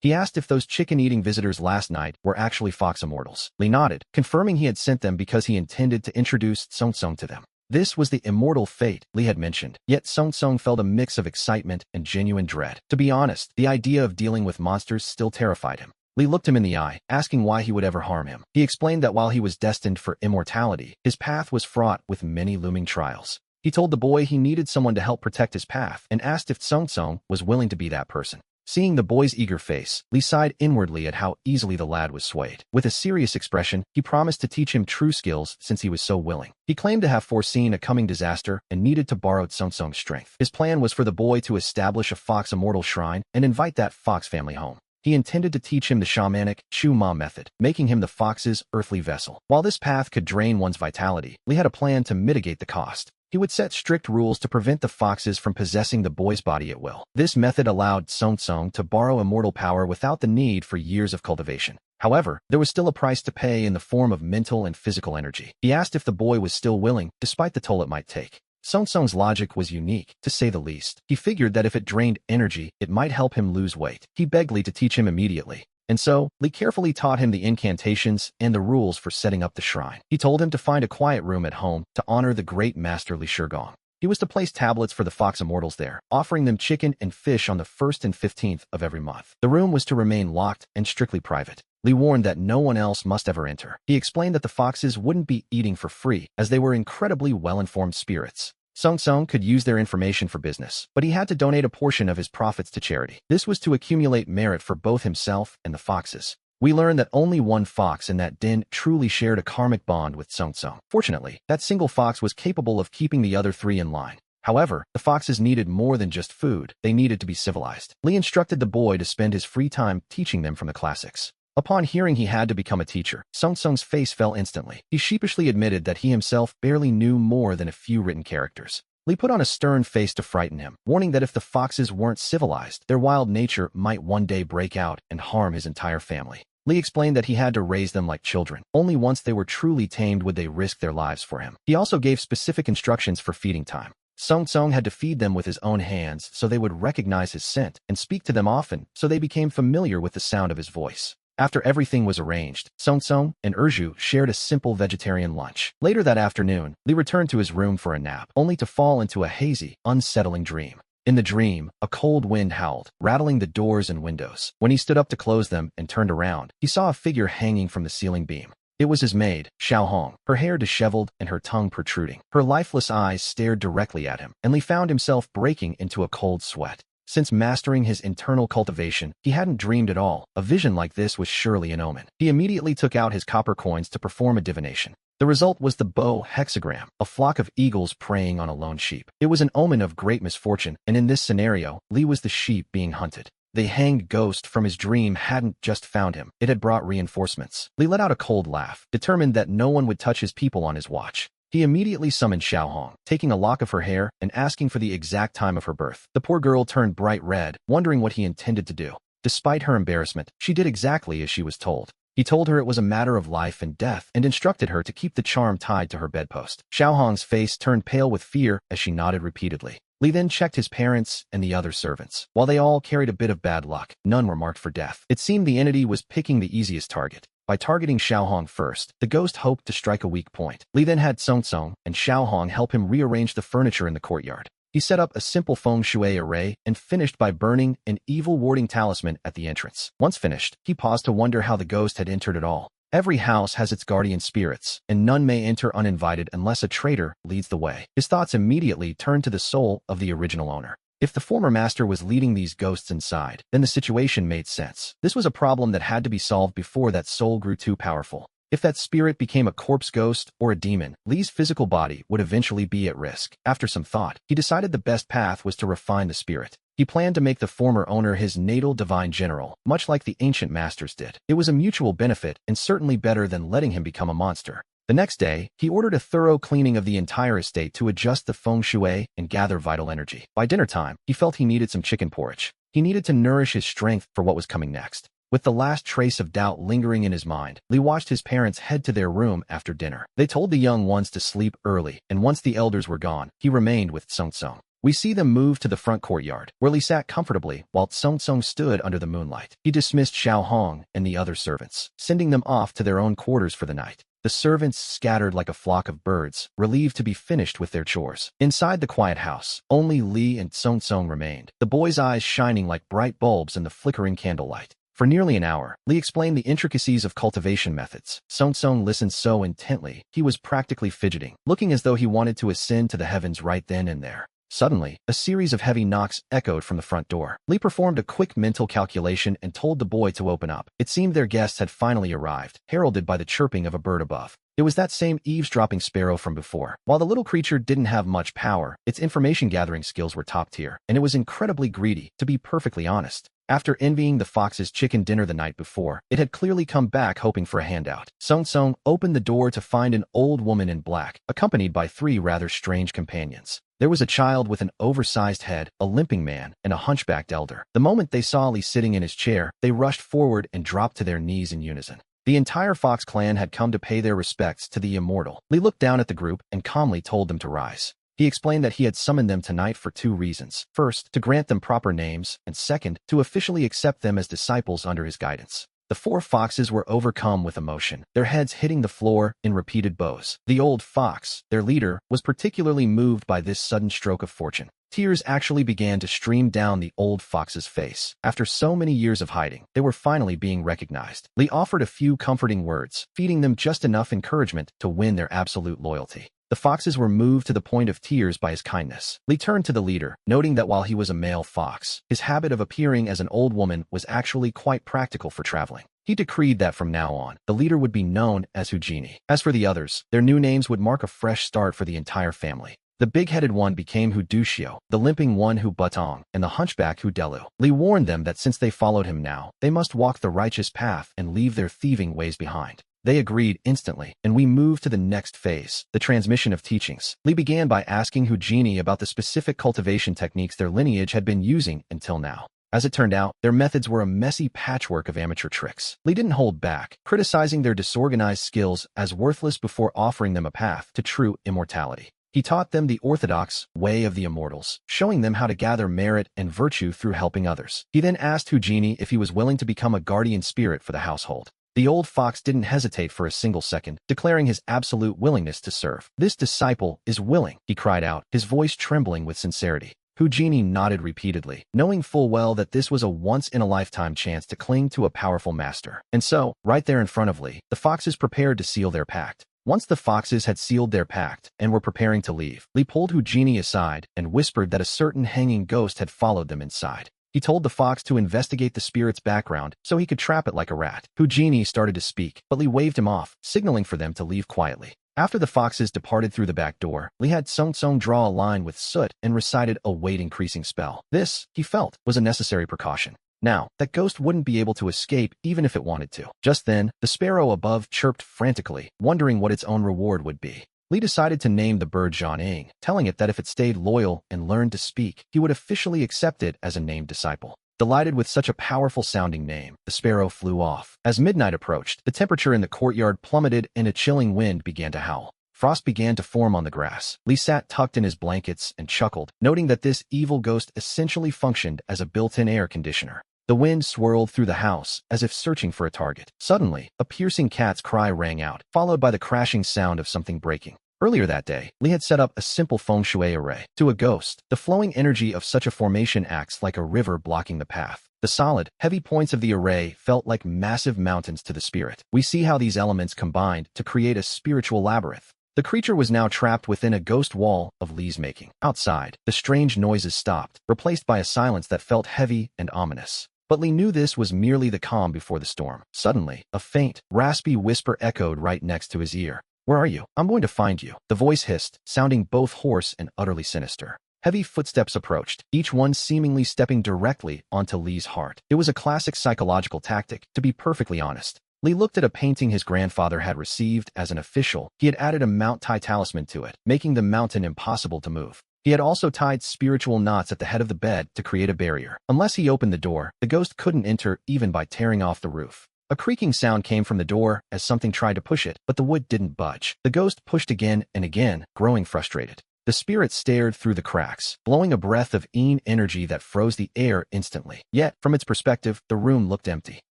He asked if those chicken-eating visitors last night were actually Fox Immortals. Li nodded, confirming he had sent them because he intended to introduce Tsong to them. This was the immortal fate Li had mentioned, yet Tsong felt a mix of excitement and genuine dread. To be honest, the idea of dealing with monsters still terrified him. Li looked him in the eye, asking why he would ever harm him. He explained that while he was destined for immortality, his path was fraught with many looming trials. He told the boy he needed someone to help protect his path and asked if Tsong was willing to be that person. Seeing the boy's eager face, Li sighed inwardly at how easily the lad was swayed. With a serious expression, he promised to teach him true skills since he was so willing. He claimed to have foreseen a coming disaster and needed to borrow Tsong's strength. His plan was for the boy to establish a Fox Immortal shrine and invite that Fox family home. He intended to teach him the shamanic Shu Ma method, making him the fox's earthly vessel. While this path could drain one's vitality, Li had a plan to mitigate the cost. He would set strict rules to prevent the foxes from possessing the boy's body at will. This method allowed Tsong to borrow immortal power without the need for years of cultivation. However, there was still a price to pay in the form of mental and physical energy. He asked if the boy was still willing, despite the toll it might take. Tsong's logic was unique, to say the least. He figured that if it drained energy, it might help him lose weight. He begged Li to teach him immediately. And so, Li carefully taught him the incantations and the rules for setting up the shrine. He told him to find a quiet room at home to honor the great master Li Shigong. He was to place tablets for the Fox Immortals there, offering them chicken and fish on the 1st and 15th of every month. The room was to remain locked and strictly private. Li warned that no one else must ever enter. He explained that the foxes wouldn't be eating for free, as they were incredibly well-informed spirits. Tsong could use their information for business, but he had to donate a portion of his profits to charity. This was to accumulate merit for both himself and the foxes. We learned that only one fox in that den truly shared a karmic bond with Tsong. Fortunately, that single fox was capable of keeping the other three in line. However, the foxes needed more than just food. They needed to be civilized. Li instructed the boy to spend his free time teaching them from the classics. Upon hearing he had to become a teacher, Tsong's face fell instantly. He sheepishly admitted that he himself barely knew more than a few written characters. Li put on a stern face to frighten him, warning that if the foxes weren't civilized, their wild nature might one day break out and harm his entire family. Li explained that he had to raise them like children. Only once they were truly tamed would they risk their lives for him. He also gave specific instructions for feeding time. Tsong had to feed them with his own hands so they would recognize his scent, and speak to them often so they became familiar with the sound of his voice. After everything was arranged, Tsong and Erju shared a simple vegetarian lunch. Later that afternoon, Li returned to his room for a nap, only to fall into a hazy, unsettling dream. In the dream, a cold wind howled, rattling the doors and windows. When he stood up to close them and turned around, he saw a figure hanging from the ceiling beam. It was his maid, Xiaohong, her hair disheveled and her tongue protruding. Her lifeless eyes stared directly at him, and Li found himself breaking into a cold sweat. Since mastering his internal cultivation, he hadn't dreamed at all. A vision like this was surely an omen. He immediately took out his copper coins to perform a divination. The result was the bow hexagram, a flock of eagles preying on a lone sheep. It was an omen of great misfortune, and in this scenario, Li was the sheep being hunted. The hanged ghost from his dream hadn't just found him, it had brought reinforcements. Li let out a cold laugh, determined that no one would touch his people on his watch. He immediately summoned Xiaohong, taking a lock of her hair and asking for the exact time of her birth. The poor girl turned bright red, wondering what he intended to do. Despite her embarrassment, she did exactly as she was told. He told her it was a matter of life and death and instructed her to keep the charm tied to her bedpost. Xiaohong's face turned pale with fear as she nodded repeatedly. Li then checked his parents and the other servants. While they all carried a bit of bad luck, none were marked for death. It seemed the entity was picking the easiest target. By targeting Xiaohong first, the ghost hoped to strike a weak point. Li then had Tsong and Xiaohong help him rearrange the furniture in the courtyard. He set up a simple feng shui array and finished by burning an evil warding talisman at the entrance. Once finished, he paused to wonder how the ghost had entered at all. Every house has its guardian spirits, and none may enter uninvited unless a traitor leads the way. His thoughts immediately turned to the soul of the original owner. If the former master was leading these ghosts inside, then the situation made sense. This was a problem that had to be solved before that soul grew too powerful. If that spirit became a corpse ghost or a demon, Li's physical body would eventually be at risk. After some thought, he decided the best path was to refine the spirit. He planned to make the former owner his natal divine general, much like the ancient masters did. It was a mutual benefit and certainly better than letting him become a monster. The next day, he ordered a thorough cleaning of the entire estate to adjust the feng shui and gather vital energy. By dinner time, he felt he needed some chicken porridge. He needed to nourish his strength for what was coming next. With the last trace of doubt lingering in his mind, Li watched his parents head to their room after dinner. They told the young ones to sleep early, and once the elders were gone, he remained with Song Song. We see them move to the front courtyard, where Li sat comfortably while Song Song stood under the moonlight. He dismissed Xiao Hong and the other servants, sending them off to their own quarters for the night. The servants scattered like a flock of birds, relieved to be finished with their chores. Inside the quiet house, only Li and Song Song remained, the boy's eyes shining like bright bulbs in the flickering candlelight. For nearly an hour, Li explained the intricacies of cultivation methods. Song Song listened so intently, he was practically fidgeting, looking as though he wanted to ascend to the heavens right then and there. Suddenly, a series of heavy knocks echoed from the front door. Li performed a quick mental calculation and told the boy to open up. It seemed their guests had finally arrived, heralded by the chirping of a bird above. It was that same eavesdropping sparrow from before. While the little creature didn't have much power, its information-gathering skills were top tier, and it was incredibly greedy, to be perfectly honest. After envying the fox's chicken dinner the night before, it had clearly come back hoping for a handout. Song Song opened the door to find an old woman in black, accompanied by 3 rather strange companions. There was a child with an oversized head, a limping man, and a hunchbacked elder. The moment they saw Li sitting in his chair, they rushed forward and dropped to their knees in unison. The entire Fox clan had come to pay their respects to the Immortal. Li looked down at the group and calmly told them to rise. He explained that he had summoned them tonight for 2 reasons. First, to grant them proper names, and second, to officially accept them as disciples under his guidance. The 4 foxes were overcome with emotion, their heads hitting the floor in repeated bows. The old fox, their leader, was particularly moved by this sudden stroke of fortune. Tears actually began to stream down the old fox's face. After so many years of hiding, they were finally being recognized. Li offered a few comforting words, feeding them just enough encouragement to win their absolute loyalty. The foxes were moved to the point of tears by his kindness. Li turned to the leader, noting that while he was a male fox, his habit of appearing as an old woman was actually quite practical for traveling. He decreed that from now on, the leader would be known as Hujini. As for the others, their new names would mark a fresh start for the entire family. The big-headed one became Hudushio, the limping one Hu Butong, and the hunchback Hudelu. Li warned them that since they followed him now, they must walk the righteous path and leave their thieving ways behind. They agreed instantly, and we moved to the next phase, the transmission of teachings. Li began by asking Hujini about the specific cultivation techniques their lineage had been using until now. As it turned out, their methods were a messy patchwork of amateur tricks. Li didn't hold back, criticizing their disorganized skills as worthless before offering them a path to true immortality. He taught them the orthodox way of the immortals, showing them how to gather merit and virtue through helping others. He then asked Hujini if he was willing to become a guardian spirit for the household. The old fox didn't hesitate for a single second, declaring his absolute willingness to serve. "This disciple is willing," he cried out, his voice trembling with sincerity. Hujini nodded repeatedly, knowing full well that this was a once-in-a-lifetime chance to cling to a powerful master. And so, right there in front of Li, the foxes prepared to seal their pact. Once the foxes had sealed their pact and were preparing to leave, Li pulled Hujini aside and whispered that a certain hanging ghost had followed them inside. He told the fox to investigate the spirit's background so he could trap it like a rat. Hujini started to speak, but Li waved him off, signaling for them to leave quietly. After the foxes departed through the back door, Li had Song Song draw a line with soot and recited a weight-increasing spell. This, he felt, was a necessary precaution. Now, that ghost wouldn't be able to escape even if it wanted to. Just then, the sparrow above chirped frantically, wondering what its own reward would be. Li decided to name the bird Zhang, telling it that if it stayed loyal and learned to speak, he would officially accept it as a named disciple. Delighted with such a powerful-sounding name, the sparrow flew off. As midnight approached, the temperature in the courtyard plummeted and a chilling wind began to howl. Frost began to form on the grass. Li sat tucked in his blankets and chuckled, noting that this evil ghost essentially functioned as a built-in air conditioner. The wind swirled through the house, as if searching for a target. Suddenly, a piercing cat's cry rang out, followed by the crashing sound of something breaking. Earlier that day, Li had set up a simple feng shui array. To a ghost, the flowing energy of such a formation acts like a river blocking the path. The solid, heavy points of the array felt like massive mountains to the spirit. We see how these elements combined to create a spiritual labyrinth. The creature was now trapped within a ghost wall of Li's making. Outside, the strange noises stopped, replaced by a silence that felt heavy and ominous. But Li knew this was merely the calm before the storm. Suddenly, a faint, raspy whisper echoed right next to his ear. "Where are you? I'm going to find you," the voice hissed, sounding both hoarse and utterly sinister. Heavy footsteps approached, each one seemingly stepping directly onto Li's heart. It was a classic psychological tactic, to be perfectly honest. Lee looked at a painting his grandfather had received as an official. He had added a Mount Tai talisman to it, making the mountain impossible to move. He had also tied spiritual knots at the head of the bed to create a barrier. Unless he opened the door, the ghost couldn't enter even by tearing off the roof. A creaking sound came from the door as something tried to push it, but the wood didn't budge. The ghost pushed again and again, growing frustrated. The spirit stared through the cracks, blowing a breath of energy that froze the air instantly. Yet, from its perspective, the room looked empty.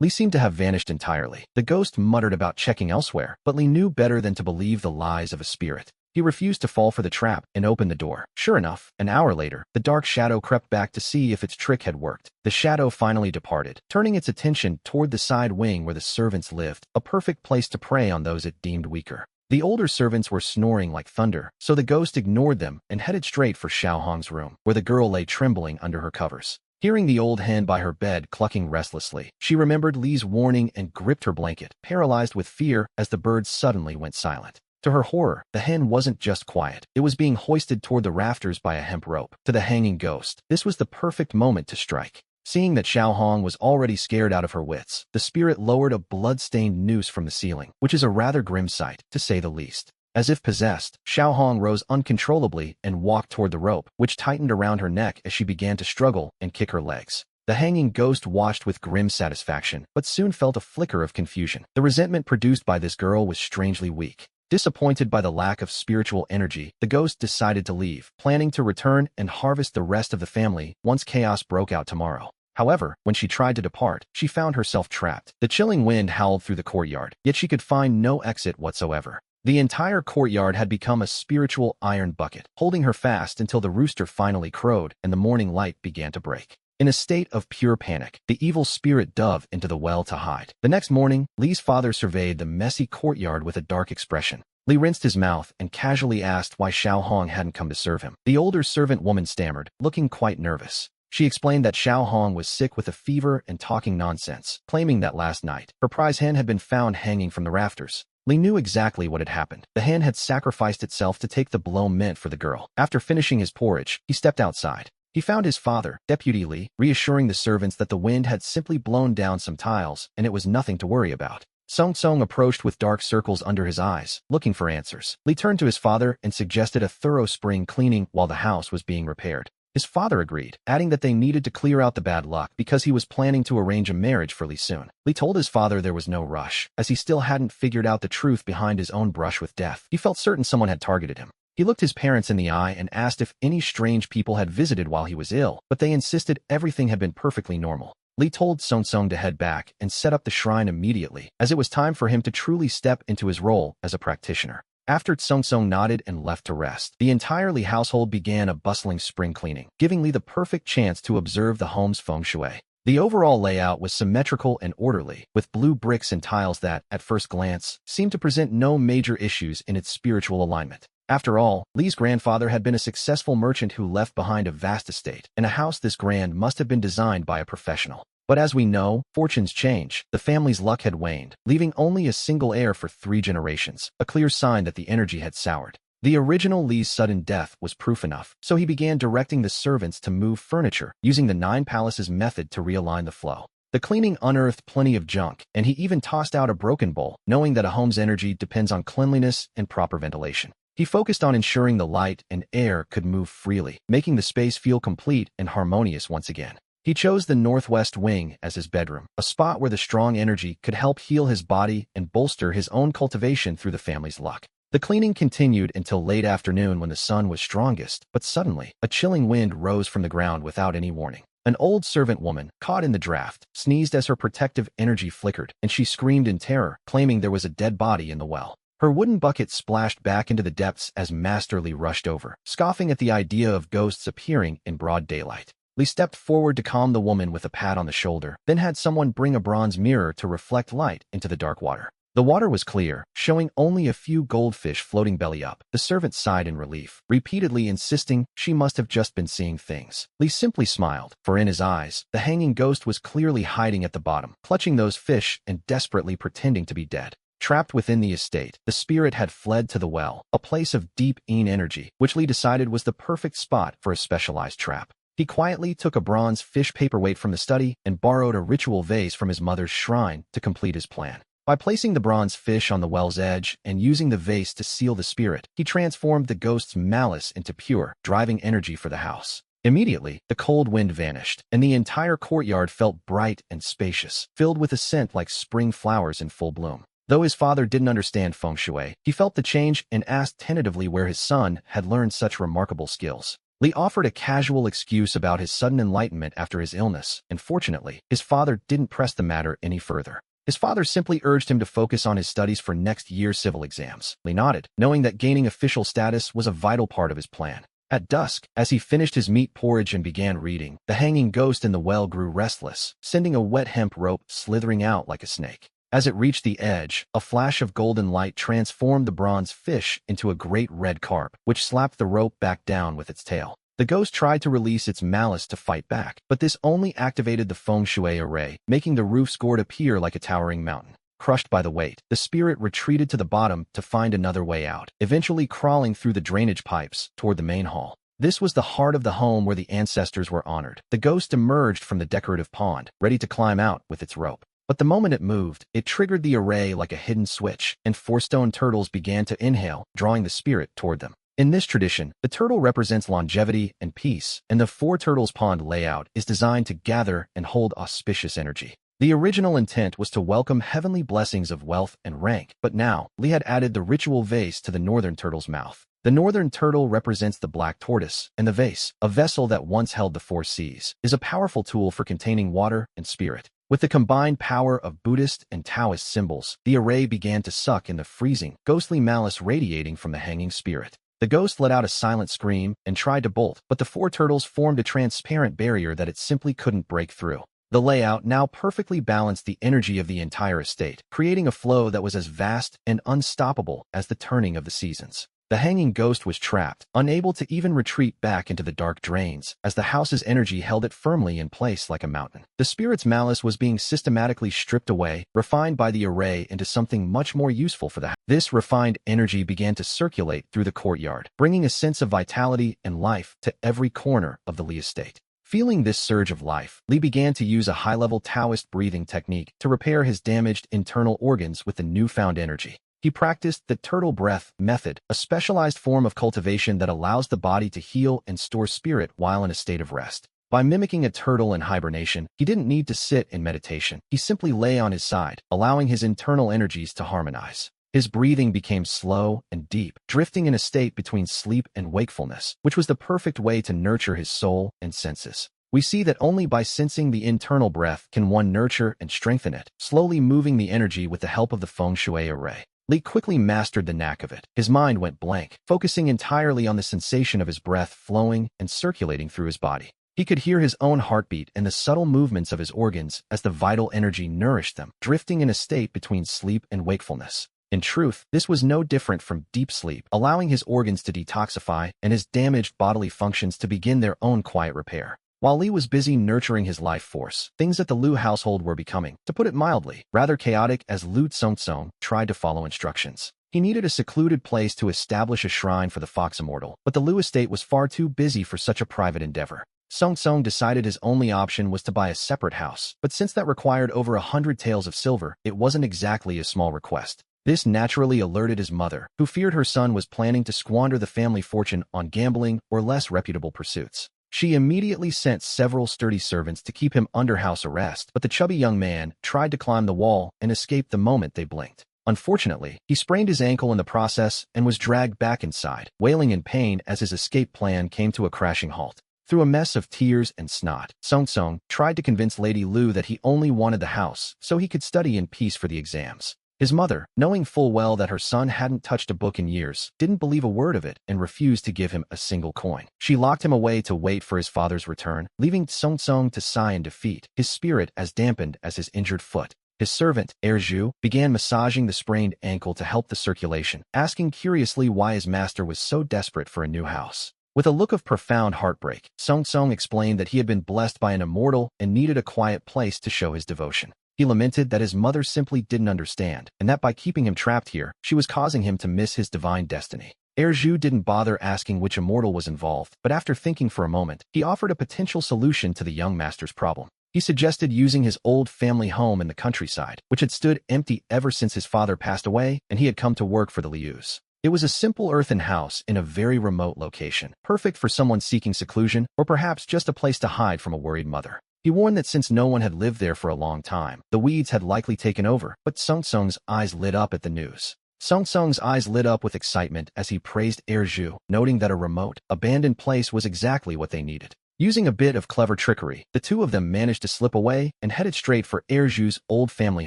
Lee seemed to have vanished entirely. The ghost muttered about checking elsewhere, but Lee knew better than to believe the lies of a spirit. He refused to fall for the trap and opened the door. Sure enough, an hour later, the dark shadow crept back to see if its trick had worked. The shadow finally departed, turning its attention toward the side wing where the servants lived, a perfect place to prey on those it deemed weaker. The older servants were snoring like thunder, so the ghost ignored them and headed straight for Xiao Hong's room, where the girl lay trembling under her covers. Hearing the old hen by her bed clucking restlessly, she remembered Lee's warning and gripped her blanket, paralyzed with fear as the bird suddenly went silent. To her horror, the hen wasn't just quiet. It was being hoisted toward the rafters by a hemp rope. To the hanging ghost, this was the perfect moment to strike. Seeing that Xiao Hong was already scared out of her wits, the spirit lowered a blood-stained noose from the ceiling, which is a rather grim sight, to say the least. As if possessed, Xiao Hong rose uncontrollably and walked toward the rope, which tightened around her neck as she began to struggle and kick her legs. The hanging ghost watched with grim satisfaction, but soon felt a flicker of confusion. The resentment produced by this girl was strangely weak. Disappointed by the lack of spiritual energy, the ghost decided to leave, planning to return and harvest the rest of the family once chaos broke out tomorrow. However, when she tried to depart, she found herself trapped. The chilling wind howled through the courtyard, yet she could find no exit whatsoever. The entire courtyard had become a spiritual iron bucket, holding her fast until the rooster finally crowed and the morning light began to break. In a state of pure panic, the evil spirit dove into the well to hide. The next morning, Lee's father surveyed the messy courtyard with a dark expression. Lee rinsed his mouth and casually asked why Xiao Hong hadn't come to serve him. The older servant woman stammered, looking quite nervous. She explained that Xiao Hong was sick with a fever and talking nonsense, claiming that last night, her prize hen had been found hanging from the rafters. Lee knew exactly what had happened. The hen had sacrificed itself to take the blow meant for the girl. After finishing his porridge, he stepped outside. He found his father, Deputy Lee, reassuring the servants that the wind had simply blown down some tiles and it was nothing to worry about. Song Song approached with dark circles under his eyes, looking for answers. Lee turned to his father and suggested a thorough spring cleaning while the house was being repaired. His father agreed, adding that they needed to clear out the bad luck because he was planning to arrange a marriage for Lee soon. Lee told his father there was no rush, as he still hadn't figured out the truth behind his own brush with death. He felt certain someone had targeted him. He looked his parents in the eye and asked if any strange people had visited while he was ill, but they insisted everything had been perfectly normal. Lee told Song Song to head back and set up the shrine immediately, as it was time for him to truly step into his role as a practitioner. After Song Song nodded and left to rest, the entire Lee household began a bustling spring cleaning, giving Lee the perfect chance to observe the home's feng shui. The overall layout was symmetrical and orderly, with blue bricks and tiles that, at first glance, seemed to present no major issues in its spiritual alignment. After all, Lee's grandfather had been a successful merchant who left behind a vast estate, and a house this grand must have been designed by a professional. But as we know, fortunes change. The family's luck had waned, leaving only a single heir for 3 generations, a clear sign that the energy had soured. The original Lee's sudden death was proof enough, so he began directing the servants to move furniture, using the 9 palaces method to realign the flow. The cleaning unearthed plenty of junk, and he even tossed out a broken bowl, knowing that a home's energy depends on cleanliness and proper ventilation. He focused on ensuring the light and air could move freely, making the space feel complete and harmonious once again. He chose the northwest wing as his bedroom, a spot where the strong energy could help heal his body and bolster his own cultivation through the family's luck. The cleaning continued until late afternoon when the sun was strongest, but suddenly, a chilling wind rose from the ground without any warning. An old servant woman, caught in the draft, sneezed as her protective energy flickered, and she screamed in terror, claiming there was a dead body in the well. Her wooden bucket splashed back into the depths as Master Lee rushed over, scoffing at the idea of ghosts appearing in broad daylight. Lee stepped forward to calm the woman with a pat on the shoulder, then had someone bring a bronze mirror to reflect light into the dark water. The water was clear, showing only a few goldfish floating belly up. The servant sighed in relief, repeatedly insisting she must have just been seeing things. Lee simply smiled, for in his eyes, the hanging ghost was clearly hiding at the bottom, clutching those fish and desperately pretending to be dead. Trapped within the estate, the spirit had fled to the well, a place of deep energy, which Lee decided was the perfect spot for a specialized trap. He quietly took a bronze fish paperweight from the study and borrowed a ritual vase from his mother's shrine to complete his plan. By placing the bronze fish on the well's edge and using the vase to seal the spirit, he transformed the ghost's malice into pure, driving energy for the house. Immediately, the cold wind vanished, and the entire courtyard felt bright and spacious, filled with a scent like spring flowers in full bloom. Though his father didn't understand feng shui, he felt the change and asked tentatively where his son had learned such remarkable skills. Li offered a casual excuse about his sudden enlightenment after his illness, and fortunately, his father didn't press the matter any further. His father simply urged him to focus on his studies for next year's civil exams. Li nodded, knowing that gaining official status was a vital part of his plan. At dusk, as he finished his meat porridge and began reading, the hanging ghost in the well grew restless, sending a wet hemp rope slithering out like a snake. As it reached the edge, a flash of golden light transformed the bronze fish into a great red carp, which slapped the rope back down with its tail. The ghost tried to release its malice to fight back, but this only activated the feng shui array, making the roof's gourd appear like a towering mountain. Crushed by the weight, the spirit retreated to the bottom to find another way out, eventually crawling through the drainage pipes toward the main hall. This was the heart of the home where the ancestors were honored. The ghost emerged from the decorative pond, ready to climb out with its rope. But the moment it moved, it triggered the array like a hidden switch, and 4 stone turtles began to inhale, drawing the spirit toward them. In this tradition, the turtle represents longevity and peace, and the 4 turtles pond layout is designed to gather and hold auspicious energy. The original intent was to welcome heavenly blessings of wealth and rank, but now, Li had added the ritual vase to the northern turtle's mouth. The northern turtle represents the black tortoise, and the vase, a vessel that once held the 4 seas, is a powerful tool for containing water and spirit. With the combined power of Buddhist and Taoist symbols, the array began to suck in the freezing, ghostly malice radiating from the hanging spirit. The ghost let out a silent scream and tried to bolt, but the 4 turtles formed a transparent barrier that it simply couldn't break through. The layout now perfectly balanced the energy of the entire estate, creating a flow that was as vast and unstoppable as the turning of the seasons. The hanging ghost was trapped, unable to even retreat back into the dark drains, as the house's energy held it firmly in place like a mountain. The spirit's malice was being systematically stripped away, refined by the array into something much more useful for the house. This refined energy began to circulate through the courtyard, bringing a sense of vitality and life to every corner of the Li estate. Feeling this surge of life, Li began to use a high-level Taoist breathing technique to repair his damaged internal organs with the newfound energy. He practiced the turtle breath method, a specialized form of cultivation that allows the body to heal and store spirit while in a state of rest. By mimicking a turtle in hibernation, he didn't need to sit in meditation. He simply lay on his side, allowing his internal energies to harmonize. His breathing became slow and deep, drifting in a state between sleep and wakefulness, which was the perfect way to nurture his soul and senses. We see that only by sensing the internal breath can one nurture and strengthen it, slowly moving the energy with the help of the feng shui array. Li quickly mastered the knack of it. His mind went blank, focusing entirely on the sensation of his breath flowing and circulating through his body. He could hear his own heartbeat and the subtle movements of his organs as the vital energy nourished them, drifting in a state between sleep and wakefulness. In truth, this was no different from deep sleep, allowing his organs to detoxify and his damaged bodily functions to begin their own quiet repair. While Li was busy nurturing his life force, things at the Liu household were becoming, to put it mildly, rather chaotic as Liu Tsong tried to follow instructions. He needed a secluded place to establish a shrine for the Fox Immortal, but the Liu estate was far too busy for such a private endeavor. Song decided his only option was to buy a separate house, but since that required over 100 taels of silver, it wasn't exactly a small request. This naturally alerted his mother, who feared her son was planning to squander the family fortune on gambling or less reputable pursuits. She immediately sent several sturdy servants to keep him under house arrest, but the chubby young man tried to climb the wall and escaped the moment they blinked. Unfortunately, he sprained his ankle in the process and was dragged back inside, wailing in pain as his escape plan came to a crashing halt. Through a mess of tears and snot, Song tried to convince Lady Liu that he only wanted the house so he could study in peace for the exams. His mother, knowing full well that her son hadn't touched a book in years, didn't believe a word of it and refused to give him a single coin. She locked him away to wait for his father's return, leaving Song to sigh in defeat, his spirit as dampened as his injured foot. His servant, Zhu, began massaging the sprained ankle to help the circulation, asking curiously why his master was so desperate for a new house. With a look of profound heartbreak, Song explained that he had been blessed by an immortal and needed a quiet place to show his devotion. He lamented that his mother simply didn't understand, and that by keeping him trapped here, she was causing him to miss his divine destiny. Zhu didn't bother asking which immortal was involved, but after thinking for a moment, he offered a potential solution to the young master's problem. He suggested using his old family home in the countryside, which had stood empty ever since his father passed away and he had come to work for the Lius. It was a simple earthen house in a very remote location, perfect for someone seeking seclusion or perhaps just a place to hide from a worried mother. He warned that since no one had lived there for a long time, the weeds had likely taken over, but Sung Sung's eyes lit up at the news. Sung Sung's eyes lit up with excitement as he praised Erju, noting that a remote, abandoned place was exactly what they needed. Using a bit of clever trickery, the two of them managed to slip away and headed straight for Erju's old family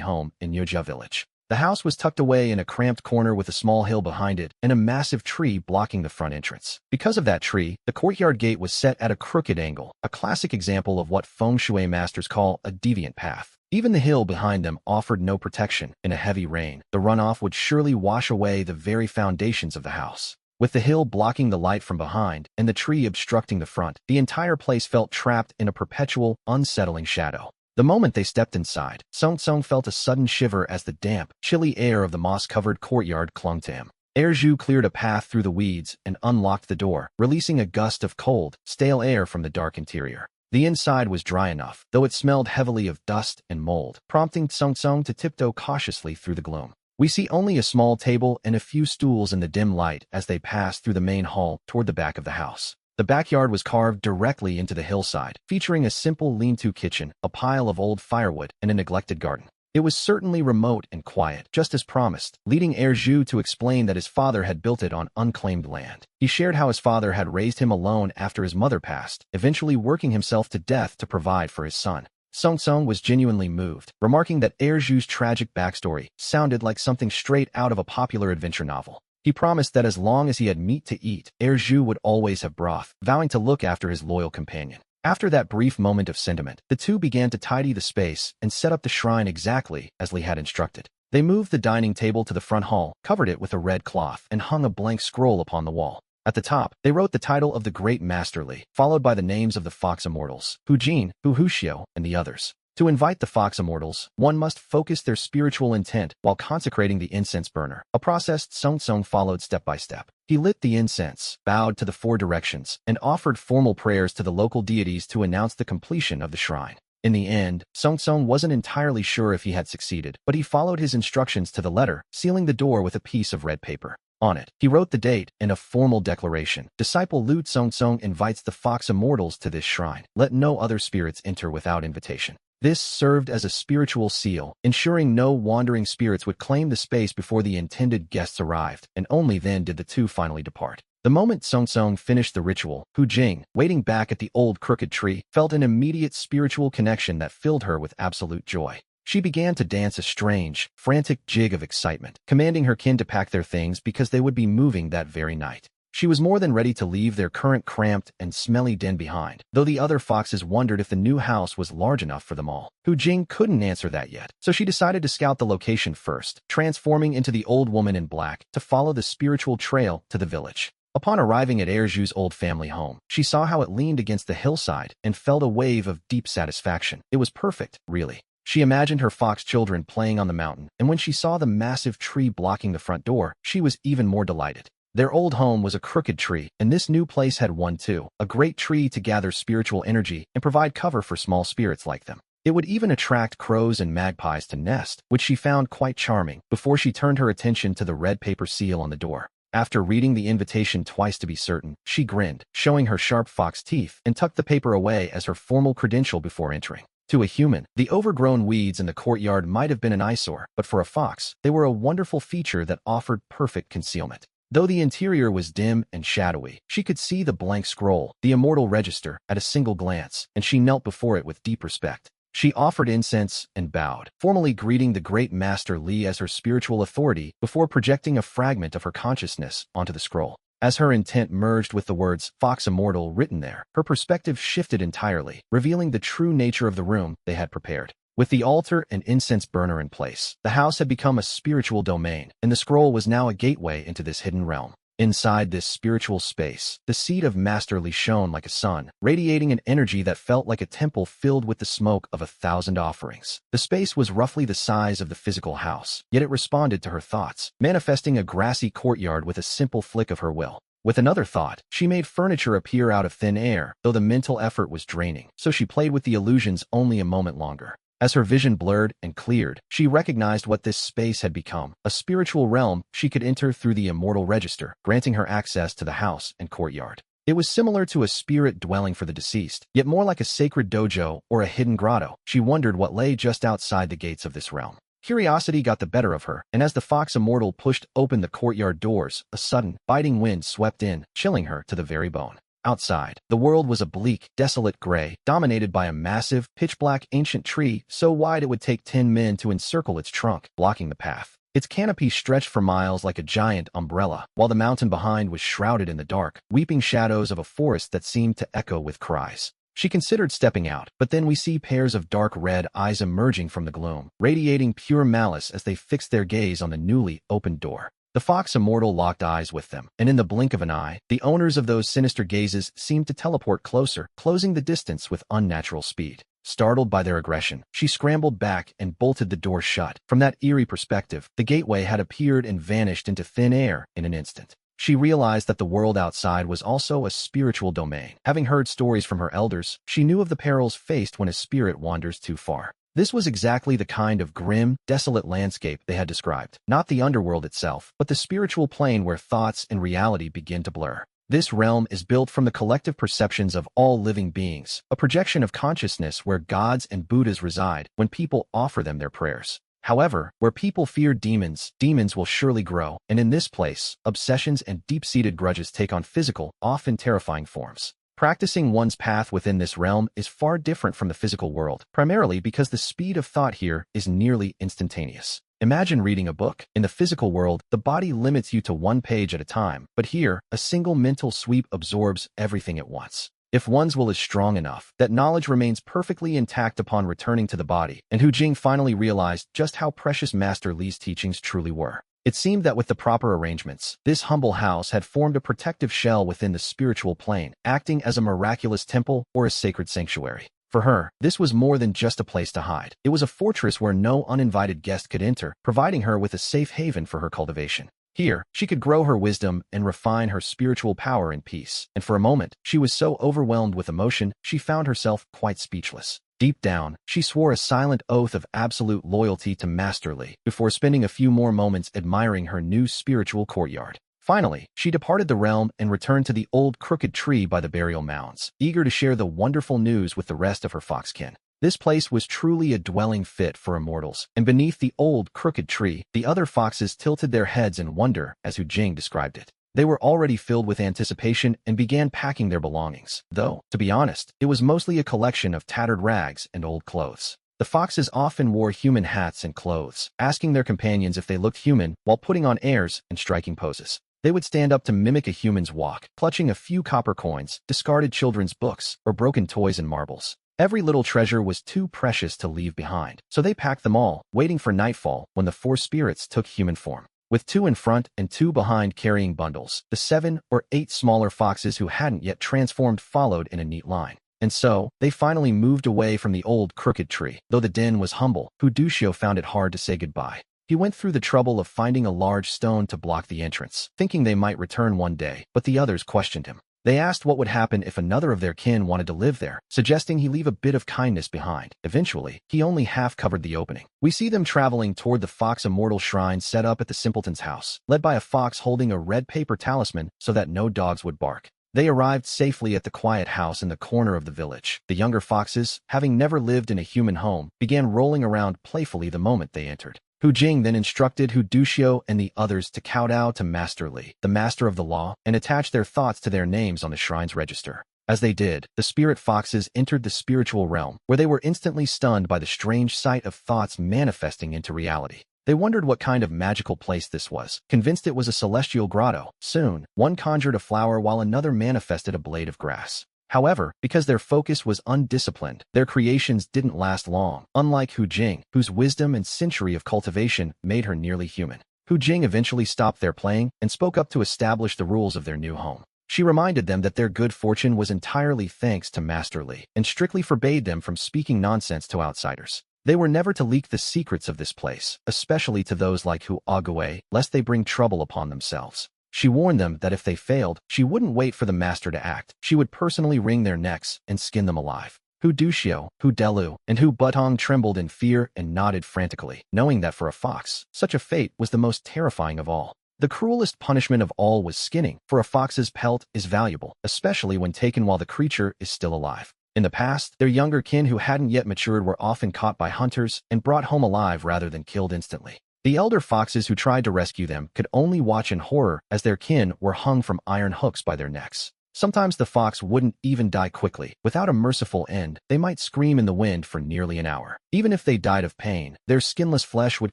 home in Yeoja village. The house was tucked away in a cramped corner with a small hill behind it and a massive tree blocking the front entrance. Because of that tree, the courtyard gate was set at a crooked angle, a classic example of what feng shui masters call a deviant path. Even the hill behind them offered no protection. In a heavy rain, the runoff would surely wash away the very foundations of the house. With the hill blocking the light from behind and the tree obstructing the front, the entire place felt trapped in a perpetual, unsettling shadow. The moment they stepped inside, Sung Sung felt a sudden shiver as the damp, chilly air of the moss-covered courtyard clung to him. Erju cleared a path through the weeds and unlocked the door, releasing a gust of cold, stale air from the dark interior. The inside was dry enough, though it smelled heavily of dust and mold, prompting Sung Sung to tiptoe cautiously through the gloom. We see only a small table and a few stools in the dim light as they pass through the main hall toward the back of the house. The backyard was carved directly into the hillside, featuring a simple lean-to kitchen, a pile of old firewood, and a neglected garden. It was certainly remote and quiet, just as promised, leading Erju to explain that his father had built it on unclaimed land. He shared how his father had raised him alone after his mother passed, eventually working himself to death to provide for his son. Sung Sung was genuinely moved, remarking that Erju's tragic backstory sounded like something straight out of a popular adventure novel. He promised that as long as he had meat to eat, Erju would always have broth, vowing to look after his loyal companion. After that brief moment of sentiment, the two began to tidy the space and set up the shrine exactly as Li had instructed. They moved the dining table to the front hall, covered it with a red cloth, and hung a blank scroll upon the wall. At the top, they wrote the title of the great Master Li, followed by the names of the Fox Immortals, Hu Jin, Hu Huxiu, and the others. To invite the Fox Immortals, one must focus their spiritual intent while consecrating the incense burner, a process Sung Sung followed step by step. He lit the incense, bowed to the four directions, and offered formal prayers to the local deities to announce the completion of the shrine. In the end, Sung Sung wasn't entirely sure if he had succeeded, but he followed his instructions to the letter, sealing the door with a piece of red paper. On it, he wrote the date in a formal declaration. Disciple Lu Sung Sung invites the Fox Immortals to this shrine. Let no other spirits enter without invitation. This served as a spiritual seal, ensuring no wandering spirits would claim the space before the intended guests arrived, and only then did the two finally depart. The moment Sung Sung finished the ritual, Hu Jing, waiting back at the old crooked tree, felt an immediate spiritual connection that filled her with absolute joy. She began to dance a strange, frantic jig of excitement, commanding her kin to pack their things because they would be moving that very night. She was more than ready to leave their current cramped and smelly den behind, though the other foxes wondered if the new house was large enough for them all. Hu Jing couldn't answer that yet, so she decided to scout the location first, transforming into the old woman in black to follow the spiritual trail to the village. Upon arriving at Erju's old family home, she saw how it leaned against the hillside and felt a wave of deep satisfaction. It was perfect, really. She imagined her fox children playing on the mountain, and when she saw the massive tree blocking the front door, she was even more delighted. Their old home was a crooked tree, and this new place had one too, a great tree to gather spiritual energy and provide cover for small spirits like them. It would even attract crows and magpies to nest, which she found quite charming, before she turned her attention to the red paper seal on the door. After reading the invitation twice to be certain, she grinned, showing her sharp fox teeth, and tucked the paper away as her formal credential before entering. To a human, the overgrown weeds in the courtyard might have been an eyesore, but for a fox, they were a wonderful feature that offered perfect concealment. Though the interior was dim and shadowy, she could see the blank scroll, the Immortal Register, at a single glance, and she knelt before it with deep respect. She offered incense and bowed, formally greeting the great Master Li as her spiritual authority before projecting a fragment of her consciousness onto the scroll. As her intent merged with the words Fox Immortal written there, her perspective shifted entirely, revealing the true nature of the room they had prepared. With the altar and incense burner in place, the house had become a spiritual domain, and the scroll was now a gateway into this hidden realm. Inside this spiritual space, the seat of Master Li shone like a sun, radiating an energy that felt like a temple filled with the smoke of 1,000 offerings. The space was roughly the size of the physical house, yet it responded to her thoughts, manifesting a grassy courtyard with a simple flick of her will. With another thought, she made furniture appear out of thin air, though the mental effort was draining, so she played with the illusions only a moment longer. As her vision blurred and cleared, she recognized what this space had become, a spiritual realm she could enter through the Immortal register, granting her access to the house and courtyard. It was similar to a spirit dwelling for the deceased, yet more like a sacred dojo or a hidden grotto. She wondered what lay just outside the gates of this realm. Curiosity got the better of her, and as the Fox Immortal pushed open the courtyard doors, a sudden, biting wind swept in, chilling her to the very bone. Outside, the world was a bleak, desolate gray, dominated by a massive, pitch-black ancient tree so wide it would take 10 men to encircle its trunk, blocking the path. Its canopy stretched for miles like a giant umbrella, while the mountain behind was shrouded in the dark, weeping shadows of a forest that seemed to echo with cries. She considered stepping out, but then we see pairs of dark red eyes emerging from the gloom, radiating pure malice as they fixed their gaze on the newly opened door. The Fox Immortal locked eyes with them, and in the blink of an eye, the owners of those sinister gazes seemed to teleport closer, closing the distance with unnatural speed. Startled by their aggression, she scrambled back and bolted the door shut. From that eerie perspective, the gateway had appeared and vanished into thin air in an instant. She realized that the world outside was also a spiritual domain. Having heard stories from her elders, she knew of the perils faced when a spirit wanders too far. This was exactly the kind of grim, desolate landscape they had described, not the underworld itself, but the spiritual plane where thoughts and reality begin to blur. This realm is built from the collective perceptions of all living beings, a projection of consciousness where gods and Buddhas reside when people offer them their prayers. However, where people fear demons, demons will surely grow, and in this place, obsessions and deep-seated grudges take on physical, often terrifying forms. Practicing one's path within this realm is far different from the physical world, primarily because the speed of thought here is nearly instantaneous. Imagine reading a book. In the physical world, the body limits you to one page at a time, but here, a single mental sweep absorbs everything at once. If one's will is strong enough, that knowledge remains perfectly intact upon returning to the body, and Hu Jing finally realized just how precious Master Li's teachings truly were. It seemed that with the proper arrangements, this humble house had formed a protective shell within the spiritual plane, acting as a miraculous temple or a sacred sanctuary. For her, this was more than just a place to hide. It was a fortress where no uninvited guest could enter, providing her with a safe haven for her cultivation. Here, she could grow her wisdom and refine her spiritual power in peace. And for a moment, she was so overwhelmed with emotion, she found herself quite speechless. Deep down, she swore a silent oath of absolute loyalty to Master Li, before spending a few more moments admiring her new spiritual courtyard. Finally, she departed the realm and returned to the old crooked tree by the burial mounds, eager to share the wonderful news with the rest of her foxkin. This place was truly a dwelling fit for immortals, and beneath the old crooked tree, the other foxes tilted their heads in wonder as Hu Jing described it. They were already filled with anticipation and began packing their belongings, though, to be honest, it was mostly a collection of tattered rags and old clothes. The foxes often wore human hats and clothes, asking their companions if they looked human while putting on airs and striking poses. They would stand up to mimic a human's walk, clutching a few copper coins, discarded children's books, or broken toys and marbles. Every little treasure was too precious to leave behind, so they packed them all, waiting for nightfall when the four spirits took human form. With 2 in front and 2 behind carrying bundles, the 7 or 8 smaller foxes who hadn't yet transformed followed in a neat line. And so, they finally moved away from the old crooked tree. Though the den was humble, Dushio found it hard to say goodbye. He went through the trouble of finding a large stone to block the entrance, thinking they might return one day, but the others questioned him. They asked what would happen if another of their kin wanted to live there, suggesting he leave a bit of kindness behind. Eventually, he only half covered the opening. We see them traveling toward the Fox Immortal shrine set up at the simpleton's house, led by a fox holding a red paper talisman so that no dogs would bark. They arrived safely at the quiet house in the corner of the village. The younger foxes, having never lived in a human home, began rolling around playfully the moment they entered. Hu Jing then instructed Dushio and the others to kowtow to Master Li, the master of the law, and attach their thoughts to their names on the shrine's register. As they did, the spirit foxes entered the spiritual realm, where they were instantly stunned by the strange sight of thoughts manifesting into reality. They wondered what kind of magical place this was, convinced it was a celestial grotto. Soon, one conjured a flower while another manifested a blade of grass. However, because their focus was undisciplined, their creations didn't last long, unlike Hu Jing, whose wisdom and century of cultivation made her nearly human. Hu Jing eventually stopped their playing and spoke up to establish the rules of their new home. She reminded them that their good fortune was entirely thanks to Master Li, and strictly forbade them from speaking nonsense to outsiders. They were never to leak the secrets of this place, especially to those like Hu Ague, lest they bring trouble upon themselves. She warned them that if they failed, she wouldn't wait for the master to act. She would personally wring their necks and skin them alive. Hu Duxiu, Hu Delu, and Hu Butong trembled in fear and nodded frantically, knowing that for a fox, such a fate was the most terrifying of all. The cruelest punishment of all was skinning, for a fox's pelt is valuable, especially when taken while the creature is still alive. In the past, their younger kin who hadn't yet matured were often caught by hunters and brought home alive rather than killed instantly. The elder foxes who tried to rescue them could only watch in horror as their kin were hung from iron hooks by their necks. Sometimes the fox wouldn't even die quickly. Without a merciful end, they might scream in the wind for nearly an hour. Even if they died of pain, their skinless flesh would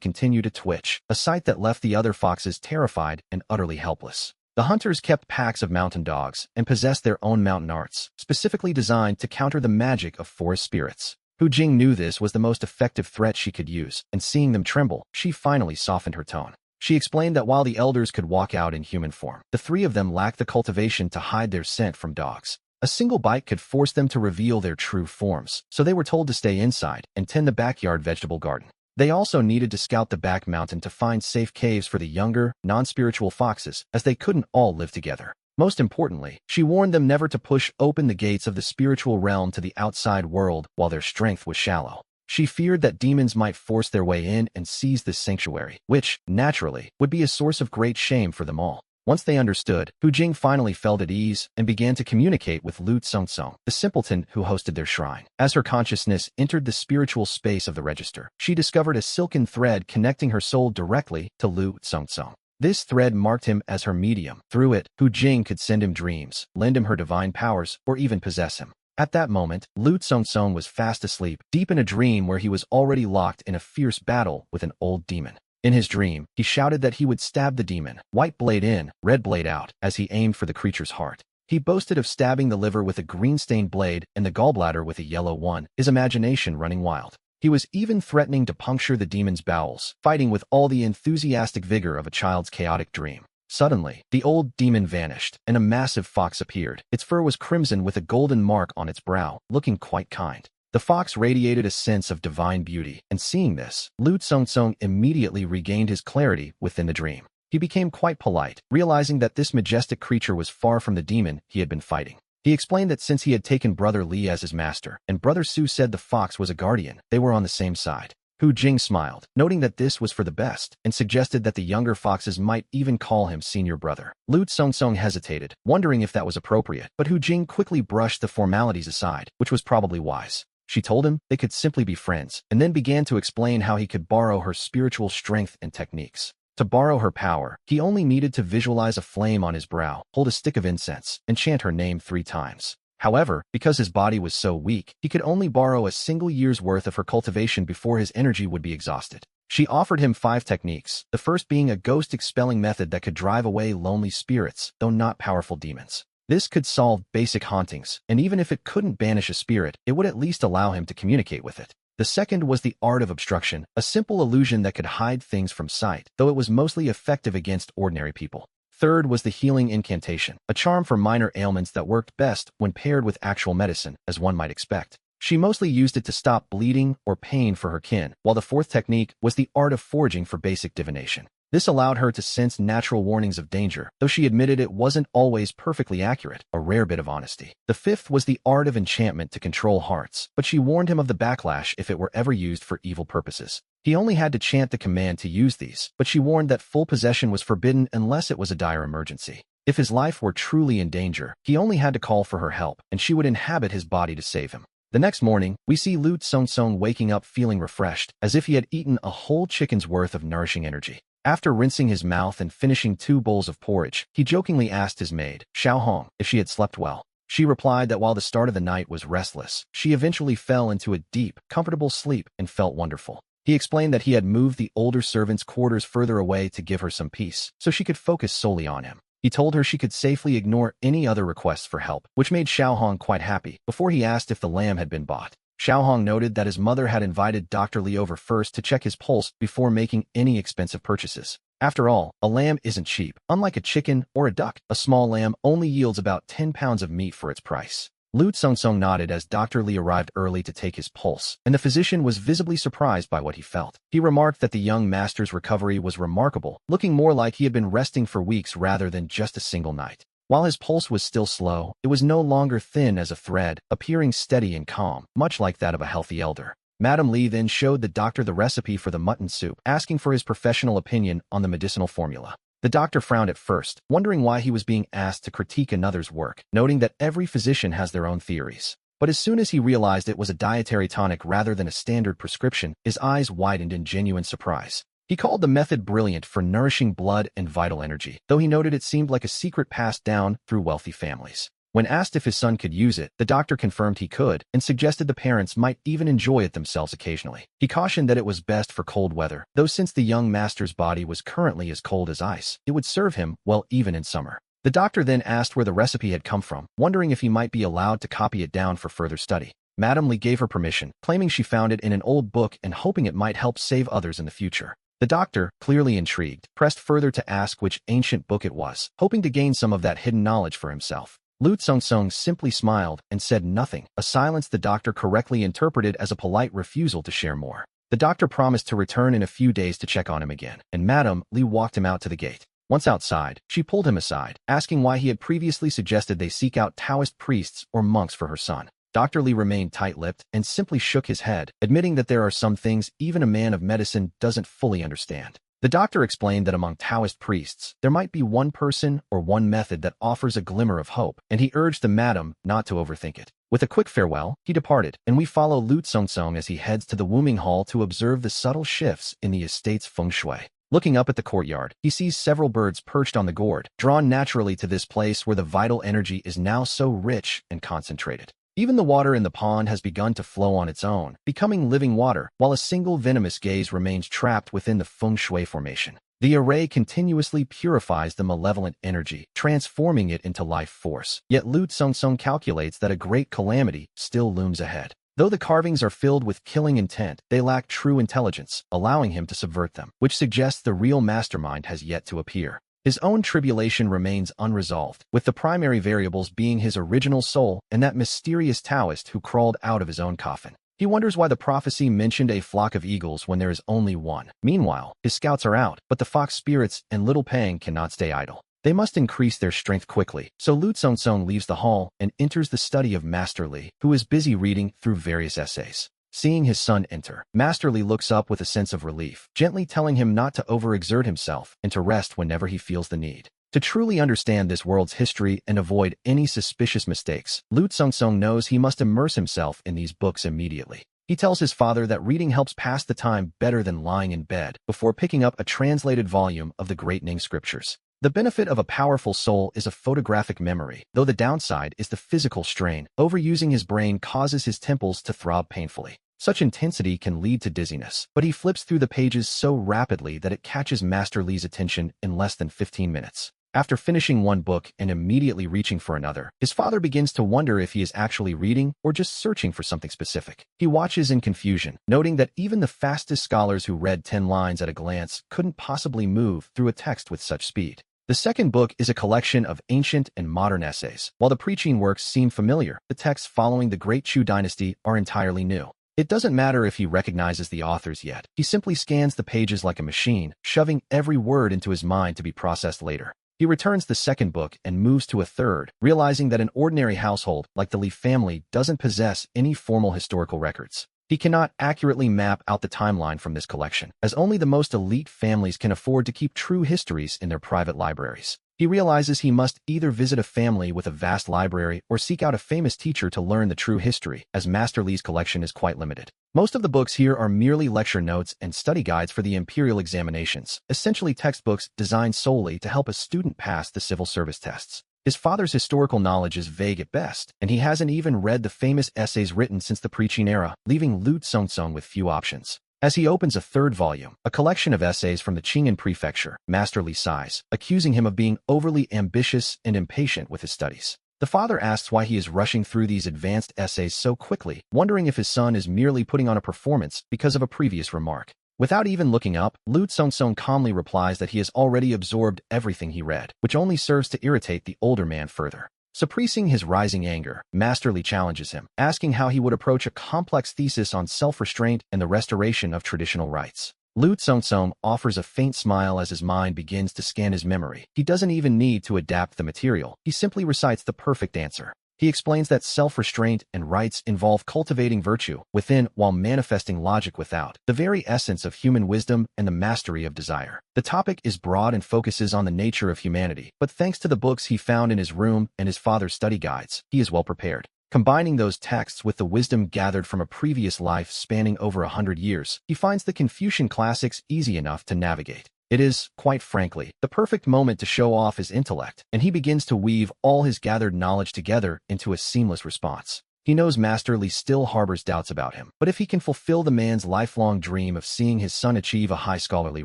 continue to twitch, a sight that left the other foxes terrified and utterly helpless. The hunters kept packs of mountain dogs and possessed their own mountain arts, specifically designed to counter the magic of forest spirits. Hu Jing knew this was the most effective threat she could use, and seeing them tremble, she finally softened her tone. She explained that while the elders could walk out in human form, the three of them lacked the cultivation to hide their scent from dogs. A single bite could force them to reveal their true forms, so they were told to stay inside and tend the backyard vegetable garden. They also needed to scout the back mountain to find safe caves for the younger, non-spiritual foxes, as they couldn't all live together. Most importantly, she warned them never to push open the gates of the spiritual realm to the outside world while their strength was shallow. She feared that demons might force their way in and seize this sanctuary, which, naturally, would be a source of great shame for them all. Once they understood, Hu Jing finally felt at ease and began to communicate with Lu Tsong, the simpleton who hosted their shrine. As her consciousness entered the spiritual space of the register, she discovered a silken thread connecting her soul directly to Lu Tsong. This thread marked him as her medium. Through it, Hu Jing could send him dreams, lend him her divine powers, or even possess him. At that moment, Lu Tsong was fast asleep, deep in a dream where he was already locked in a fierce battle with an old demon. In his dream, he shouted that he would stab the demon, white blade in, red blade out, as he aimed for the creature's heart. He boasted of stabbing the liver with a green-stained blade and the gallbladder with a yellow one, his imagination running wild. He was even threatening to puncture the demon's bowels, fighting with all the enthusiastic vigor of a child's chaotic dream. Suddenly, the old demon vanished, and a massive fox appeared. Its fur was crimson with a golden mark on its brow, looking quite kind. The fox radiated a sense of divine beauty, and seeing this, Lu Tsong immediately regained his clarity within the dream. He became quite polite, realizing that this majestic creature was far from the demon he had been fighting. He explained that since he had taken Brother Li as his master, and Brother Su said the fox was a guardian, they were on the same side. Hu Jing smiled, noting that this was for the best, and suggested that the younger foxes might even call him senior brother. Lu Tsong hesitated, wondering if that was appropriate, but Hu Jing quickly brushed the formalities aside, which was probably wise. She told him they could simply be friends, and then began to explain how he could borrow her spiritual strength and techniques. To borrow her power, he only needed to visualize a flame on his brow, hold a stick of incense, and chant her name 3 times. However, because his body was so weak, he could only borrow a single year's worth of her cultivation before his energy would be exhausted. She offered him 5 techniques, the first being a ghost-expelling method that could drive away lonely spirits, though not powerful demons. This could solve basic hauntings, and even if it couldn't banish a spirit, it would at least allow him to communicate with it. The second was the art of obstruction, a simple illusion that could hide things from sight, though it was mostly effective against ordinary people. Third was the healing incantation, a charm for minor ailments that worked best when paired with actual medicine, as one might expect. She mostly used it to stop bleeding or pain for her kin, while the fourth technique was the art of foraging for basic divination. This allowed her to sense natural warnings of danger, though she admitted it wasn't always perfectly accurate, a rare bit of honesty. The fifth was the art of enchantment to control hearts, but she warned him of the backlash if it were ever used for evil purposes. He only had to chant the command to use these, but she warned that full possession was forbidden unless it was a dire emergency. If his life were truly in danger, he only had to call for her help, and she would inhabit his body to save him. The next morning, we see Lu Tsong waking up feeling refreshed, as if he had eaten a whole chicken's worth of nourishing energy. After rinsing his mouth and finishing 2 bowls of porridge, he jokingly asked his maid, Xiao Hong, if she had slept well. She replied that while the start of the night was restless, she eventually fell into a deep, comfortable sleep and felt wonderful. He explained that he had moved the older servant's quarters further away to give her some peace, so she could focus solely on him. He told her she could safely ignore any other requests for help, which made Xiao Hong quite happy, before he asked if the lamb had been bought. Xiao Hong noted that his mother had invited Dr. Li over first to check his pulse before making any expensive purchases. After all, a lamb isn't cheap. Unlike a chicken or a duck, a small lamb only yields about 10 pounds of meat for its price. Lu Tsong nodded as Dr. Li arrived early to take his pulse, and the physician was visibly surprised by what he felt. He remarked that the young master's recovery was remarkable, looking more like he had been resting for weeks rather than just a single night. While his pulse was still slow, it was no longer thin as a thread, appearing steady and calm, much like that of a healthy elder. Madame Li then showed the doctor the recipe for the mutton soup, asking for his professional opinion on the medicinal formula. The doctor frowned at first, wondering why he was being asked to critique another's work, noting that every physician has their own theories. But as soon as he realized it was a dietary tonic rather than a standard prescription, his eyes widened in genuine surprise. He called the method brilliant for nourishing blood and vital energy, though he noted it seemed like a secret passed down through wealthy families. When asked if his son could use it, the doctor confirmed he could and suggested the parents might even enjoy it themselves occasionally. He cautioned that it was best for cold weather, though since the young master's body was currently as cold as ice, it would serve him well even in summer. The doctor then asked where the recipe had come from, wondering if he might be allowed to copy it down for further study. Madame Li gave her permission, claiming she found it in an old book and hoping it might help save others in the future. The doctor, clearly intrigued, pressed further to ask which ancient book it was, hoping to gain some of that hidden knowledge for himself. Lu Tsong simply smiled and said nothing, a silence the doctor correctly interpreted as a polite refusal to share more. The doctor promised to return in a few days to check on him again, and Madame Li walked him out to the gate. Once outside, she pulled him aside, asking why he had previously suggested they seek out Taoist priests or monks for her son. Dr. Li remained tight-lipped and simply shook his head, admitting that there are some things even a man of medicine doesn't fully understand. The doctor explained that among Taoist priests, there might be one person or one method that offers a glimmer of hope, and he urged the madam not to overthink it. With a quick farewell, he departed, and we follow Lu Tsong as he heads to the Wooming Hall to observe the subtle shifts in the estate's feng shui. Looking up at the courtyard, he sees several birds perched on the gourd, drawn naturally to this place where the vital energy is now so rich and concentrated. Even the water in the pond has begun to flow on its own, becoming living water, while a single venomous gaze remains trapped within the feng shui formation. The array continuously purifies the malevolent energy, transforming it into life force. Yet Lu Tsong calculates that a great calamity still looms ahead. Though the carvings are filled with killing intent, they lack true intelligence, allowing him to subvert them, which suggests the real mastermind has yet to appear. His own tribulation remains unresolved, with the primary variables being his original soul and that mysterious Taoist who crawled out of his own coffin. He wonders why the prophecy mentioned a flock of eagles when there is only one. Meanwhile, his scouts are out, but the fox spirits and Little Pang cannot stay idle. They must increase their strength quickly, so Lu Tsong leaves the hall and enters the study of Master Li, who is busy reading through various essays. Seeing his son enter, Master Li looks up with a sense of relief, gently telling him not to overexert himself and to rest whenever he feels the need. To truly understand this world's history and avoid any suspicious mistakes, Lu Tsong knows he must immerse himself in these books immediately. He tells his father that reading helps pass the time better than lying in bed, before picking up a translated volume of the Great Ning scriptures. The benefit of a powerful soul is a photographic memory, though the downside is the physical strain. Overusing his brain causes his temples to throb painfully. Such intensity can lead to dizziness, but he flips through the pages so rapidly that it catches Master Li's attention in less than 15 minutes. After finishing one book and immediately reaching for another, his father begins to wonder if he is actually reading or just searching for something specific. He watches in confusion, noting that even the fastest scholars who read 10 lines at a glance couldn't possibly move through a text with such speed. The second book is a collection of ancient and modern essays. While the preaching works seem familiar, the texts following the Great Chu dynasty are entirely new. It doesn't matter if he recognizes the authors yet. He simply scans the pages like a machine, shoving every word into his mind to be processed later. He returns the second book and moves to a third, realizing that an ordinary household like the Li family doesn't possess any formal historical records. He cannot accurately map out the timeline from this collection, as only the most elite families can afford to keep true histories in their private libraries. He realizes he must either visit a family with a vast library or seek out a famous teacher to learn the true history, as Master Li's collection is quite limited. Most of the books here are merely lecture notes and study guides for the imperial examinations, essentially textbooks designed solely to help a student pass the civil service tests. His father's historical knowledge is vague at best, and he hasn't even read the famous essays written since the preaching era, leaving Lu Tsong with few options. As he opens a third volume, a collection of essays from the Qing'an prefecture, Master Li sighs, accusing him of being overly ambitious and impatient with his studies. The father asks why he is rushing through these advanced essays so quickly, wondering if his son is merely putting on a performance because of a previous remark. Without even looking up, Lu Tsong calmly replies that he has already absorbed everything he read, which only serves to irritate the older man further. Suppressing his rising anger, Master Li challenges him, asking how he would approach a complex thesis on self-restraint and the restoration of traditional rites. Lu Tsong offers a faint smile as his mind begins to scan his memory. He doesn't even need to adapt the material. He simply recites the perfect answer. He explains that self-restraint and rites involve cultivating virtue within while manifesting logic without, the very essence of human wisdom and the mastery of desire. The topic is broad and focuses on the nature of humanity, but thanks to the books he found in his room and his father's study guides, he is well prepared. Combining those texts with the wisdom gathered from a previous life spanning over 100 years, he finds the Confucian classics easy enough to navigate. It is, quite frankly, the perfect moment to show off his intellect, and he begins to weave all his gathered knowledge together into a seamless response. He knows Master Li still harbors doubts about him, but if he can fulfill the man's lifelong dream of seeing his son achieve a high scholarly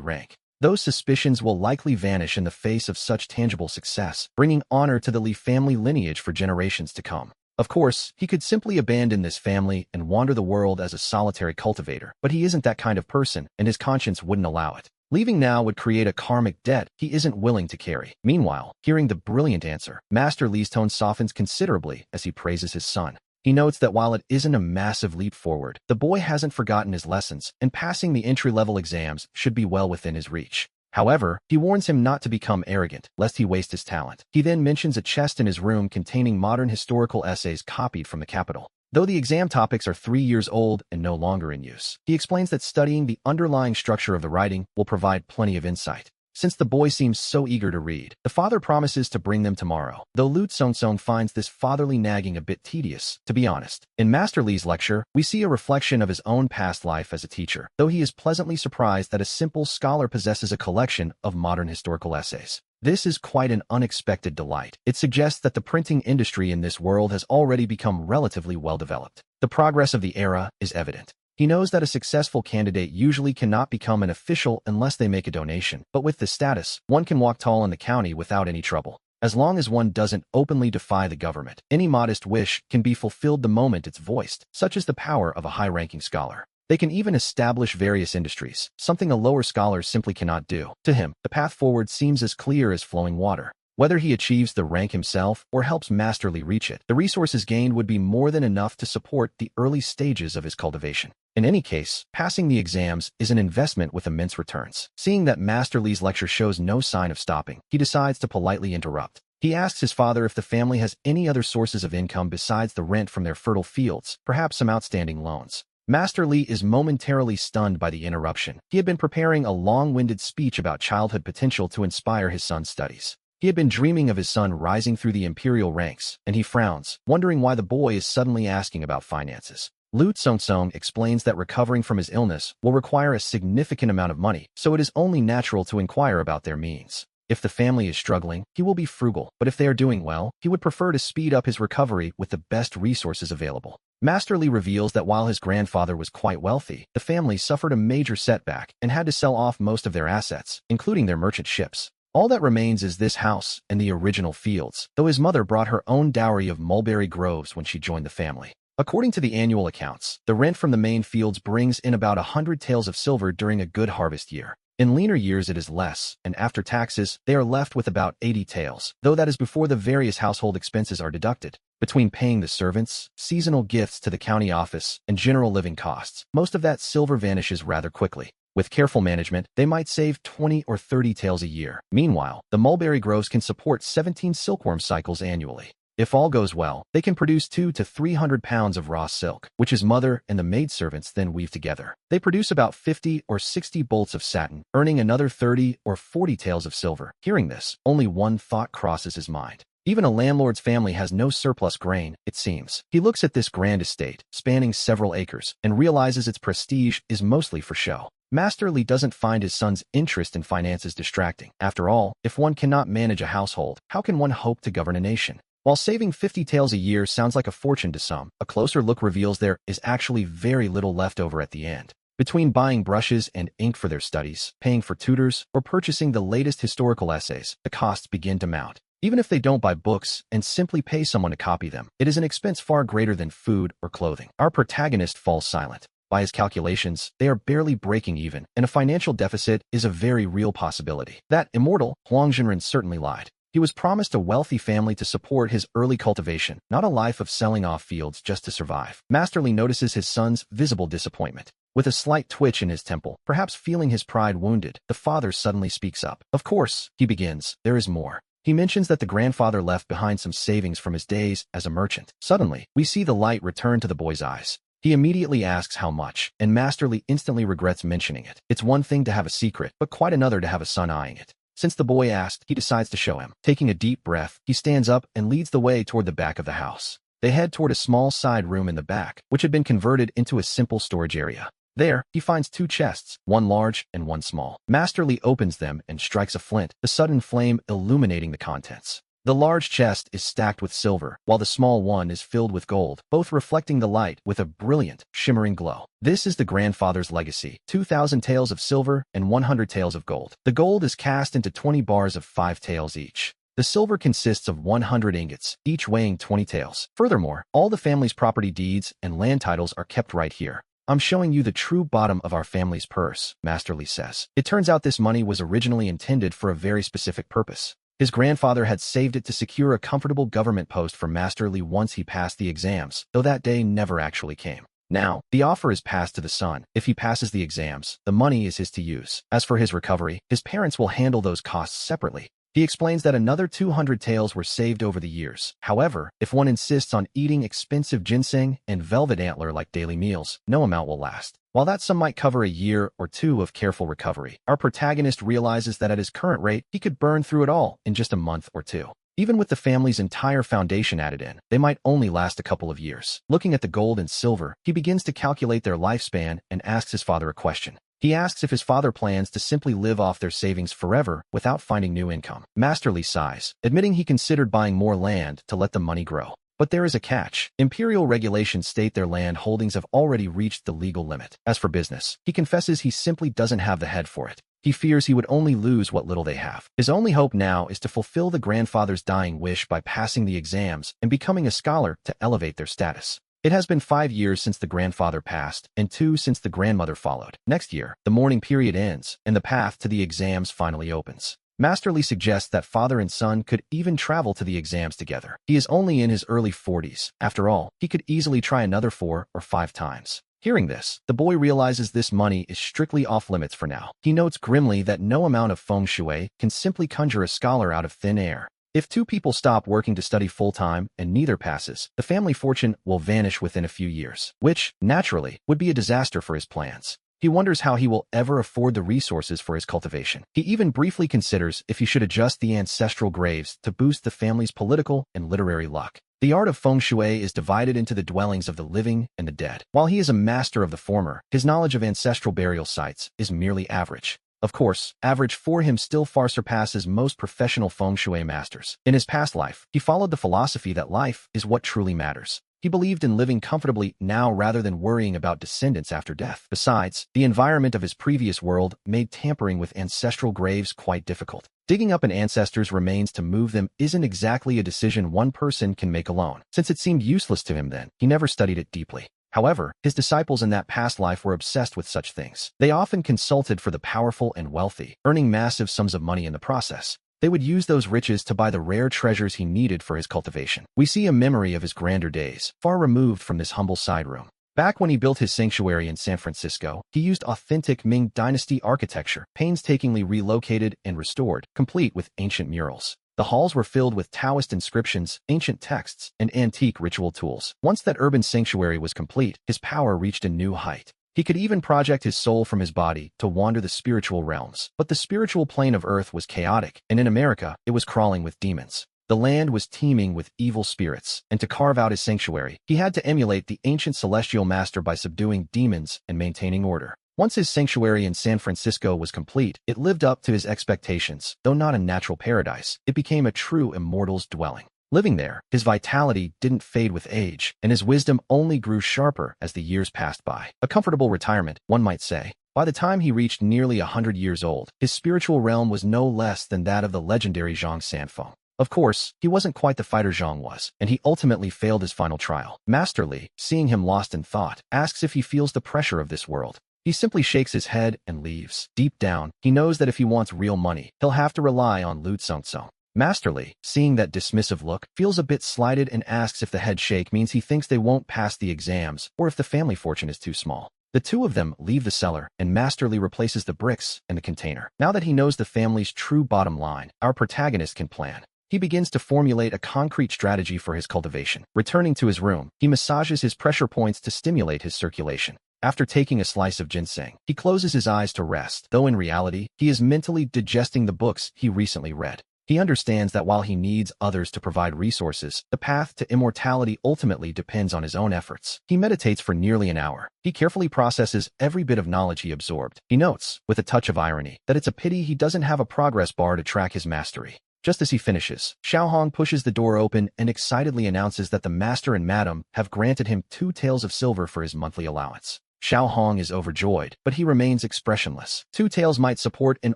rank, those suspicions will likely vanish in the face of such tangible success, bringing honor to the Li family lineage for generations to come. Of course, he could simply abandon this family and wander the world as a solitary cultivator, but he isn't that kind of person, and his conscience wouldn't allow it. Leaving now would create a karmic debt he isn't willing to carry. Meanwhile, hearing the brilliant answer, Master Li's tone softens considerably as he praises his son. He notes that while it isn't a massive leap forward, the boy hasn't forgotten his lessons, and passing the entry-level exams should be well within his reach. However, he warns him not to become arrogant, lest he waste his talent. He then mentions a chest in his room containing modern historical essays copied from the capital. Though the exam topics are 3 years old and no longer in use, he explains that studying the underlying structure of the writing will provide plenty of insight. Since the boy seems so eager to read, the father promises to bring them tomorrow, though Lu Tsong finds this fatherly nagging a bit tedious, to be honest. In Master Li's lecture, we see a reflection of his own past life as a teacher, though he is pleasantly surprised that a simple scholar possesses a collection of modern historical essays. This is quite an unexpected delight. It suggests that the printing industry in this world has already become relatively well developed. The progress of the era is evident. He knows that a successful candidate usually cannot become an official unless they make a donation, but with this status, one can walk tall in the county without any trouble. As long as one doesn't openly defy the government, any modest wish can be fulfilled the moment it's voiced, such as the power of a high-ranking scholar. They can even establish various industries, something a lower scholar simply cannot do. To him, the path forward seems as clear as flowing water. Whether he achieves the rank himself or helps Master Li reach it, the resources gained would be more than enough to support the early stages of his cultivation. In any case, passing the exams is an investment with immense returns. Seeing that Master Li's lecture shows no sign of stopping, he decides to politely interrupt. He asks his father if the family has any other sources of income besides the rent from their fertile fields, perhaps some outstanding loans. Master Li is momentarily stunned by the interruption. He had been preparing a long-winded speech about childhood potential to inspire his son's studies. He had been dreaming of his son rising through the imperial ranks, and he frowns, wondering why the boy is suddenly asking about finances. Lu Tsong explains that recovering from his illness will require a significant amount of money, so it is only natural to inquire about their means. If the family is struggling, he will be frugal, but if they are doing well, he would prefer to speed up his recovery with the best resources available. Master Li reveals that while his grandfather was quite wealthy, the family suffered a major setback and had to sell off most of their assets, including their merchant ships. All that remains is this house and the original fields, though his mother brought her own dowry of mulberry groves when she joined the family. According to the annual accounts, the rent from the main fields brings in about 100 taels of silver during a good harvest year. In leaner years it is less, and after taxes, they are left with about 80 taels, though that is before the various household expenses are deducted. Between paying the servants, seasonal gifts to the county office, and general living costs, most of that silver vanishes rather quickly. With careful management, they might save 20 or 30 taels a year. Meanwhile, the mulberry groves can support 17 silkworm cycles annually. If all goes well, they can produce 200 to 300 pounds of raw silk, which his mother and the maidservants then weave together. They produce about 50 or 60 bolts of satin, earning another 30 or 40 taels of silver. Hearing this, only one thought crosses his mind. Even a landlord's family has no surplus grain, it seems. He looks at this grand estate, spanning several acres, and realizes its prestige is mostly for show. Master Li doesn't find his son's interest in finances distracting. After all, if one cannot manage a household, how can one hope to govern a nation? While saving 50 taels a year sounds like a fortune to some, a closer look reveals there is actually very little left over at the end. Between buying brushes and ink for their studies, paying for tutors, or purchasing the latest historical essays, the costs begin to mount. Even if they don't buy books and simply pay someone to copy them, it is an expense far greater than food or clothing. Our protagonist falls silent. By his calculations, they are barely breaking even, and a financial deficit is a very real possibility. That Immortal, Huang Zhenren certainly lied. He was promised a wealthy family to support his early cultivation, not a life of selling off fields just to survive. Masterly notices his son's visible disappointment. With a slight twitch in his temple, perhaps feeling his pride wounded, the father suddenly speaks up. Of course, he begins, there is more. He mentions that the grandfather left behind some savings from his days as a merchant. Suddenly, we see the light return to the boy's eyes. He immediately asks how much, and Masterly instantly regrets mentioning it. It's one thing to have a secret, but quite another to have a son eyeing it. Since the boy asked, he decides to show him. Taking a deep breath, he stands up and leads the way toward the back of the house. They head toward a small side room in the back, which had been converted into a simple storage area. There, he finds two chests, one large and one small. Masterly opens them and strikes a flint, the sudden flame illuminating the contents. The large chest is stacked with silver, while the small one is filled with gold, both reflecting the light with a brilliant, shimmering glow. This is the grandfather's legacy, 2,000 taels of silver and 100 taels of gold. The gold is cast into 20 bars of 5 taels each. The silver consists of 100 ingots, each weighing 20 taels. Furthermore, all the family's property deeds and land titles are kept right here. I'm showing you the true bottom of our family's purse, Masterly says. It turns out this money was originally intended for a very specific purpose. His grandfather had saved it to secure a comfortable government post for Masterly once he passed the exams, though that day never actually came. Now, the offer is passed to the son. If he passes the exams, the money is his to use. As for his recovery, his parents will handle those costs separately. He explains that another 200 taels were saved over the years. However, if one insists on eating expensive ginseng and velvet antler like daily meals, no amount will last. While that sum might cover a year or two of careful recovery, our protagonist realizes that at his current rate, he could burn through it all in just a month or two. Even with the family's entire foundation added in, they might only last a couple of years. Looking at the gold and silver, he begins to calculate their lifespan and asks his father a question. He asks if his father plans to simply live off their savings forever without finding new income. Masterly sighs, admitting he considered buying more land to let the money grow. But there is a catch. Imperial regulations state their land holdings have already reached the legal limit. As for business, he confesses he simply doesn't have the head for it. He fears he would only lose what little they have. His only hope now is to fulfill the grandfather's dying wish by passing the exams and becoming a scholar to elevate their status. It has been 5 years since the grandfather passed, and 2 since the grandmother followed. Next year, the mourning period ends, and the path to the exams finally opens. Masterly suggests that father and son could even travel to the exams together. He is only in his early 40s. After all, he could easily try another 4 or 5 times. Hearing this, the boy realizes this money is strictly off-limits for now. He notes grimly that no amount of feng shui can simply conjure a scholar out of thin air. If 2 people stop working to study full-time and neither passes, the family fortune will vanish within a few years, which, naturally, would be a disaster for his plans. He wonders how he will ever afford the resources for his cultivation. He even briefly considers if he should adjust the ancestral graves to boost the family's political and literary luck. The art of feng shui is divided into the dwellings of the living and the dead. While he is a master of the former, his knowledge of ancestral burial sites is merely average. Of course, average for him still far surpasses most professional feng shui masters. In his past life, he followed the philosophy that life is what truly matters. He believed in living comfortably now rather than worrying about descendants after death. Besides, the environment of his previous world made tampering with ancestral graves quite difficult. Digging up an ancestor's remains to move them isn't exactly a decision one person can make alone. Since it seemed useless to him then, he never studied it deeply. However, his disciples in that past life were obsessed with such things. They often consulted for the powerful and wealthy, earning massive sums of money in the process. They would use those riches to buy the rare treasures he needed for his cultivation. We see a memory of his grander days, far removed from this humble side room. Back when he built his sanctuary in San Francisco, he used authentic Ming Dynasty architecture, painstakingly relocated and restored, complete with ancient murals. The halls were filled with Taoist inscriptions, ancient texts, and antique ritual tools. Once that urban sanctuary was complete, his power reached a new height. He could even project his soul from his body to wander the spiritual realms. But the spiritual plane of Earth was chaotic, and in America, it was crawling with demons. The land was teeming with evil spirits, and to carve out his sanctuary, he had to emulate the ancient celestial master by subduing demons and maintaining order. Once his sanctuary in San Francisco was complete, it lived up to his expectations. Though not a natural paradise, it became a true immortal's dwelling. Living there, his vitality didn't fade with age, and his wisdom only grew sharper as the years passed by. A comfortable retirement, one might say. By the time he reached nearly 100 years old, his spiritual realm was no less than that of the legendary Zhang Sanfeng. Of course, he wasn't quite the fighter Zhang was, and he ultimately failed his final trial. Masterly, seeing him lost in thought, asks if he feels the pressure of this world. He simply shakes his head and leaves. Deep down, he knows that if he wants real money, he'll have to rely on Lu Tsung Tsung. Master Li, seeing that dismissive look, feels a bit slighted and asks if the head shake means he thinks they won't pass the exams or if the family fortune is too small. The two of them leave the cellar, and Master Li replaces the bricks and the container. Now that he knows the family's true bottom line, our protagonist can plan. He begins to formulate a concrete strategy for his cultivation. Returning to his room, he massages his pressure points to stimulate his circulation. After taking a slice of ginseng, he closes his eyes to rest, though in reality, he is mentally digesting the books he recently read. He understands that while he needs others to provide resources, the path to immortality ultimately depends on his own efforts. He meditates for nearly an hour. He carefully processes every bit of knowledge he absorbed. He notes, with a touch of irony, that it's a pity he doesn't have a progress bar to track his mastery. Just as he finishes, Xiaohong pushes the door open and excitedly announces that the master and madam have granted him 2 taels of silver for his monthly allowance. Xiaohong is overjoyed, but he remains expressionless. 2 taels might support an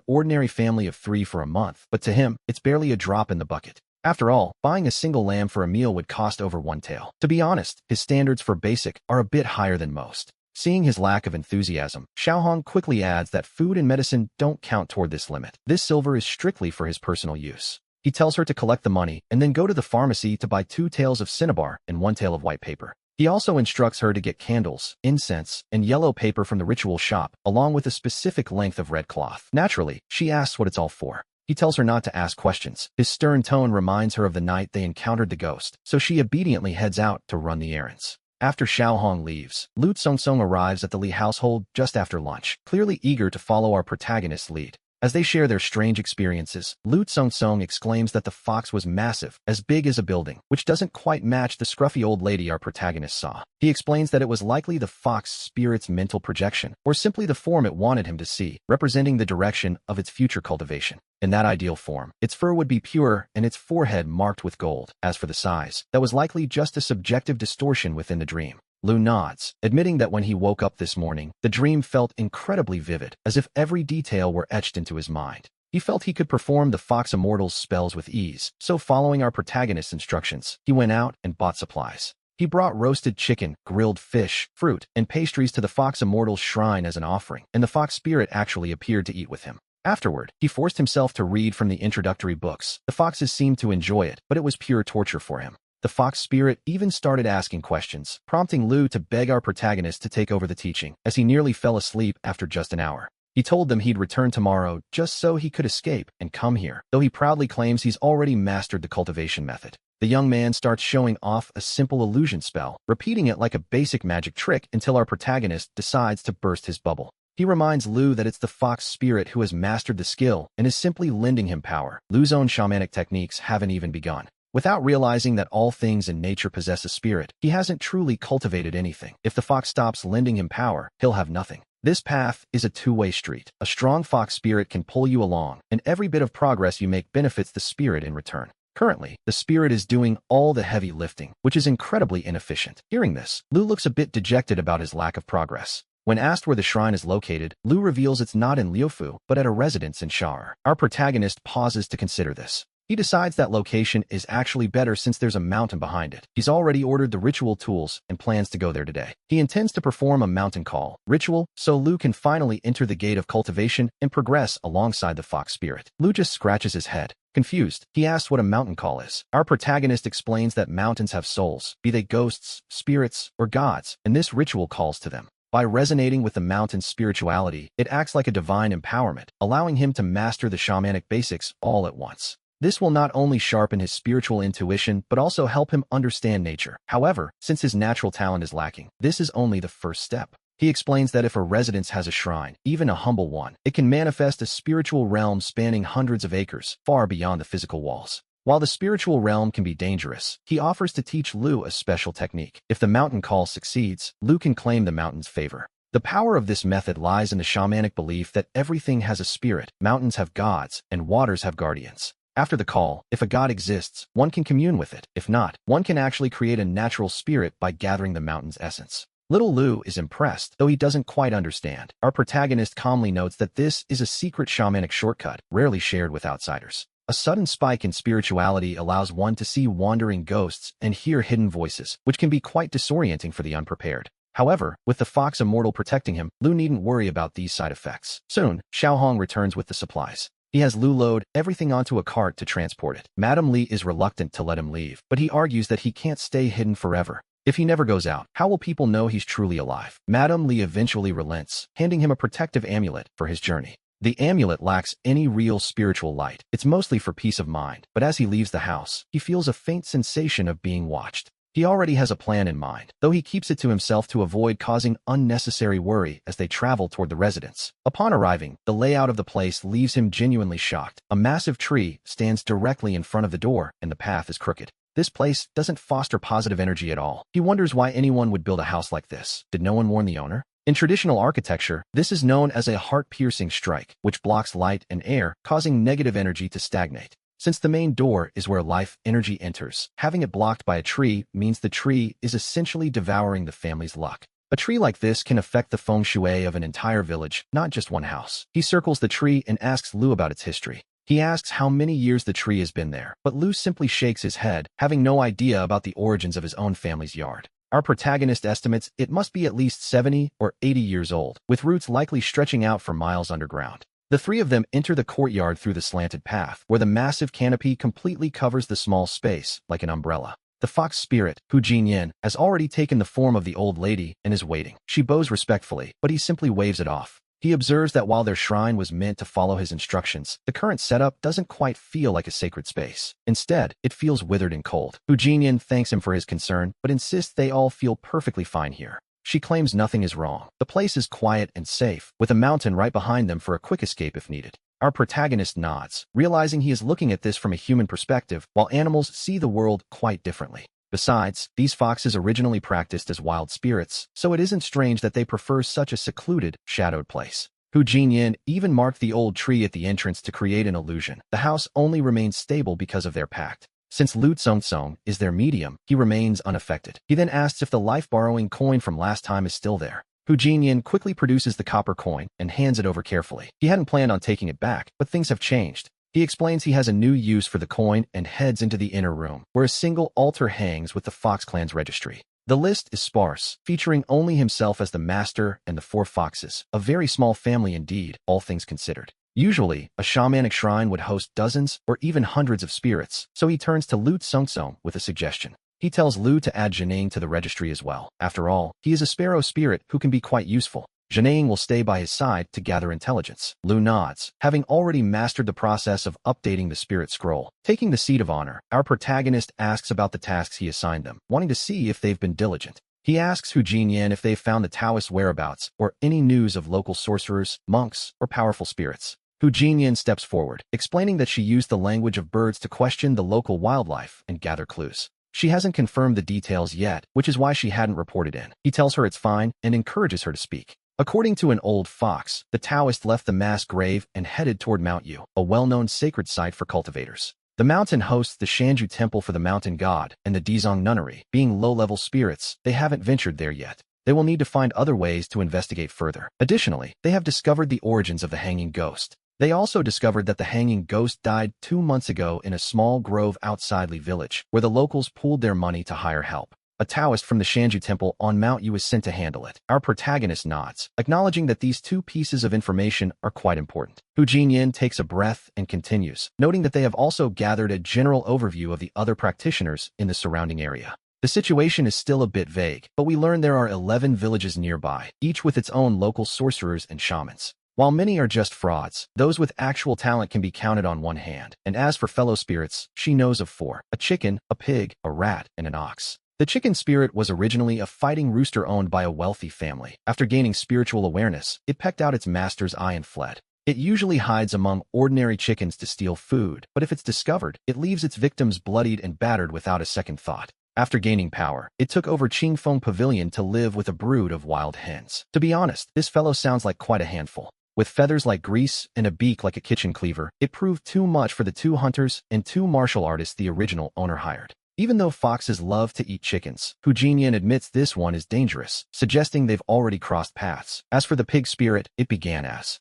ordinary family of 3 for a month, but to him, it's barely a drop in the bucket. After all, buying a single lamb for a meal would cost over 1 tael. To be honest, his standards for basic are a bit higher than most. Seeing his lack of enthusiasm, Xiaohong quickly adds that food and medicine don't count toward this limit. This silver is strictly for his personal use. He tells her to collect the money and then go to the pharmacy to buy 2 taels of cinnabar and 1 tael of white paper. He also instructs her to get candles, incense, and yellow paper from the ritual shop, along with a specific length of red cloth. Naturally, she asks what it's all for. He tells her not to ask questions. His stern tone reminds her of the night they encountered the ghost, so she obediently heads out to run the errands. After Xiaohong leaves, Lu Songsong arrives at the Li household just after lunch, clearly eager to follow our protagonist's lead. As they share their strange experiences, Lu Songsong exclaims that the fox was massive, as big as a building, which doesn't quite match the scruffy old lady our protagonist saw. He explains that it was likely the fox spirit's mental projection, or simply the form it wanted him to see, representing the direction of its future cultivation. In that ideal form, its fur would be pure and its forehead marked with gold. As for the size, that was likely just a subjective distortion within the dream. Lu nods, admitting that when he woke up this morning, the dream felt incredibly vivid, as if every detail were etched into his mind. He felt he could perform the Fox Immortal's spells with ease, so following our protagonist's instructions, he went out and bought supplies. He brought roasted chicken, grilled fish, fruit, and pastries to the Fox Immortal's shrine as an offering, and the fox spirit actually appeared to eat with him. Afterward, he forced himself to read from the introductory books. The foxes seemed to enjoy it, but it was pure torture for him. The fox spirit even started asking questions, prompting Lu to beg our protagonist to take over the teaching, as he nearly fell asleep after just an hour. He told them he'd return tomorrow just so he could escape and come here, though he proudly claims he's already mastered the cultivation method. The young man starts showing off a simple illusion spell, repeating it like a basic magic trick until our protagonist decides to burst his bubble. He reminds Lu that it's the fox spirit who has mastered the skill and is simply lending him power. Lu's own shamanic techniques haven't even begun. Without realizing that all things in nature possess a spirit, he hasn't truly cultivated anything. If the fox stops lending him power, he'll have nothing. This path is a two-way street. A strong fox spirit can pull you along, and every bit of progress you make benefits the spirit in return. Currently, the spirit is doing all the heavy lifting, which is incredibly inefficient. Hearing this, Lu looks a bit dejected about his lack of progress. When asked where the shrine is located, Lu reveals it's not in Liufu, but at a residence in Sha'er. Our protagonist pauses to consider this. He decides that location is actually better since there's a mountain behind it. He's already ordered the ritual tools and plans to go there today. He intends to perform a mountain call ritual so Lu can finally enter the gate of cultivation and progress alongside the fox spirit. Lu just scratches his head. Confused, he asks what a mountain call is. Our protagonist explains that mountains have souls, be they ghosts, spirits, or gods, and this ritual calls to them. By resonating with the mountain's spirituality, it acts like a divine empowerment, allowing him to master the shamanic basics all at once. This will not only sharpen his spiritual intuition, but also help him understand nature. However, since his natural talent is lacking, this is only the first step. He explains that if a residence has a shrine, even a humble one, it can manifest a spiritual realm spanning hundreds of acres, far beyond the physical walls. While the spiritual realm can be dangerous, he offers to teach Lu a special technique. If the mountain call succeeds, Lu can claim the mountain's favor. The power of this method lies in the shamanic belief that everything has a spirit, mountains have gods, and waters have guardians. After the call, if a god exists, one can commune with it. If not, one can actually create a natural spirit by gathering the mountain's essence. Little Lu is impressed, though he doesn't quite understand. Our protagonist calmly notes that this is a secret shamanic shortcut, rarely shared with outsiders. A sudden spike in spirituality allows one to see wandering ghosts and hear hidden voices, which can be quite disorienting for the unprepared. However, with the Fox Immortal protecting him, Lu needn't worry about these side effects. Soon, Xiaohong returns with the supplies. He has Lu load everything onto a cart to transport it. Madam Li is reluctant to let him leave, but he argues that he can't stay hidden forever. If he never goes out, how will people know he's truly alive? Madam Li eventually relents, handing him a protective amulet for his journey. The amulet lacks any real spiritual light. It's mostly for peace of mind, but as he leaves the house, he feels a faint sensation of being watched. He already has a plan in mind, though he keeps it to himself to avoid causing unnecessary worry as they travel toward the residence. Upon arriving, the layout of the place leaves him genuinely shocked. A massive tree stands directly in front of the door, and the path is crooked. This place doesn't foster positive energy at all. He wonders why anyone would build a house like this. Did no one warn the owner? In traditional architecture, this is known as a heart-piercing strike, which blocks light and air, causing negative energy to stagnate. Since the main door is where life energy enters, having it blocked by a tree means the tree is essentially devouring the family's luck. A tree like this can affect the feng shui of an entire village, not just one house. He circles the tree and asks Lu about its history. He asks how many years the tree has been there, but Lu simply shakes his head, having no idea about the origins of his own family's yard. Our protagonist estimates it must be at least 70 or 80 years old, with roots likely stretching out for miles underground. The three of them enter the courtyard through the slanted path, where the massive canopy completely covers the small space, like an umbrella. The fox spirit, Hu Jinyan, has already taken the form of the old lady and is waiting. She bows respectfully, but he simply waves it off. He observes that while their shrine was meant to follow his instructions, the current setup doesn't quite feel like a sacred space. Instead, it feels withered and cold. Hu Jinyan thanks him for his concern, but insists they all feel perfectly fine here. She claims nothing is wrong. The place is quiet and safe, with a mountain right behind them for a quick escape if needed. Our protagonist nods, realizing he is looking at this from a human perspective, while animals see the world quite differently. Besides, these foxes originally practiced as wild spirits, so it isn't strange that they prefer such a secluded, shadowed place. Hu Jinyan even marked the old tree at the entrance to create an illusion. The house only remains stable because of their pact. Since Lu Tsong is their medium, he remains unaffected. He then asks if the life-borrowing coin from last time is still there. Hu Jinyan quickly produces the copper coin and hands it over carefully. He hadn't planned on taking it back, but things have changed. He explains he has a new use for the coin and heads into the inner room, where a single altar hangs with the Fox Clan's registry. The list is sparse, featuring only himself as the master and the 4 foxes, a very small family indeed, all things considered. Usually, a shamanic shrine would host dozens or even hundreds of spirits, so he turns to Lu Tsong with a suggestion. He tells Lu to add Zheneng to the registry as well. After all, he is a sparrow spirit who can be quite useful. Zheneng will stay by his side to gather intelligence. Lu nods, having already mastered the process of updating the spirit scroll. Taking the seat of honor, our protagonist asks about the tasks he assigned them, wanting to see if they've been diligent. He asks Hu Jinyan if they've found the Taoist whereabouts or any news of local sorcerers, monks, or powerful spirits. Hu Jinyan steps forward, explaining that she used the language of birds to question the local wildlife and gather clues. She hasn't confirmed the details yet, which is why she hadn't reported in. He tells her it's fine and encourages her to speak. According to an old fox, the Taoist left the mass grave and headed toward Mount Yu, a well-known sacred site for cultivators. The mountain hosts the Shanju Temple for the mountain god and the Dizong Nunnery. Being low-level spirits, they haven't ventured there yet. They will need to find other ways to investigate further. Additionally, they have discovered the origins of the hanging ghost. They also discovered that the hanging ghost died 2 months ago in a small grove outside Li village, where the locals pooled their money to hire help. A Taoist from the Shanju Temple on Mount Yu is sent to handle it. Our protagonist nods, acknowledging that these 2 pieces of information are quite important. Hu Jinyan takes a breath and continues, noting that they have also gathered a general overview of the other practitioners in the surrounding area. The situation is still a bit vague, but we learn there are 11 villages nearby, each with its own local sorcerers and shamans. While many are just frauds, those with actual talent can be counted on one hand. And as for fellow spirits, she knows of 4: a chicken, a pig, a rat, and an ox. The chicken spirit was originally a fighting rooster owned by a wealthy family. After gaining spiritual awareness, it pecked out its master's eye and fled. It usually hides among ordinary chickens to steal food, but if it's discovered, it leaves its victims bloodied and battered without a second thought. After gaining power, it took over Qingfeng Pavilion to live with a brood of wild hens. To be honest, this fellow sounds like quite a handful. With feathers like grease and a beak like a kitchen cleaver, it proved too much for the 2 hunters and 2 martial artists the original owner hired. Even though foxes love to eat chickens, Hu Jinyan admits this one is dangerous, suggesting they've already crossed paths. As for the pig spirit, it began as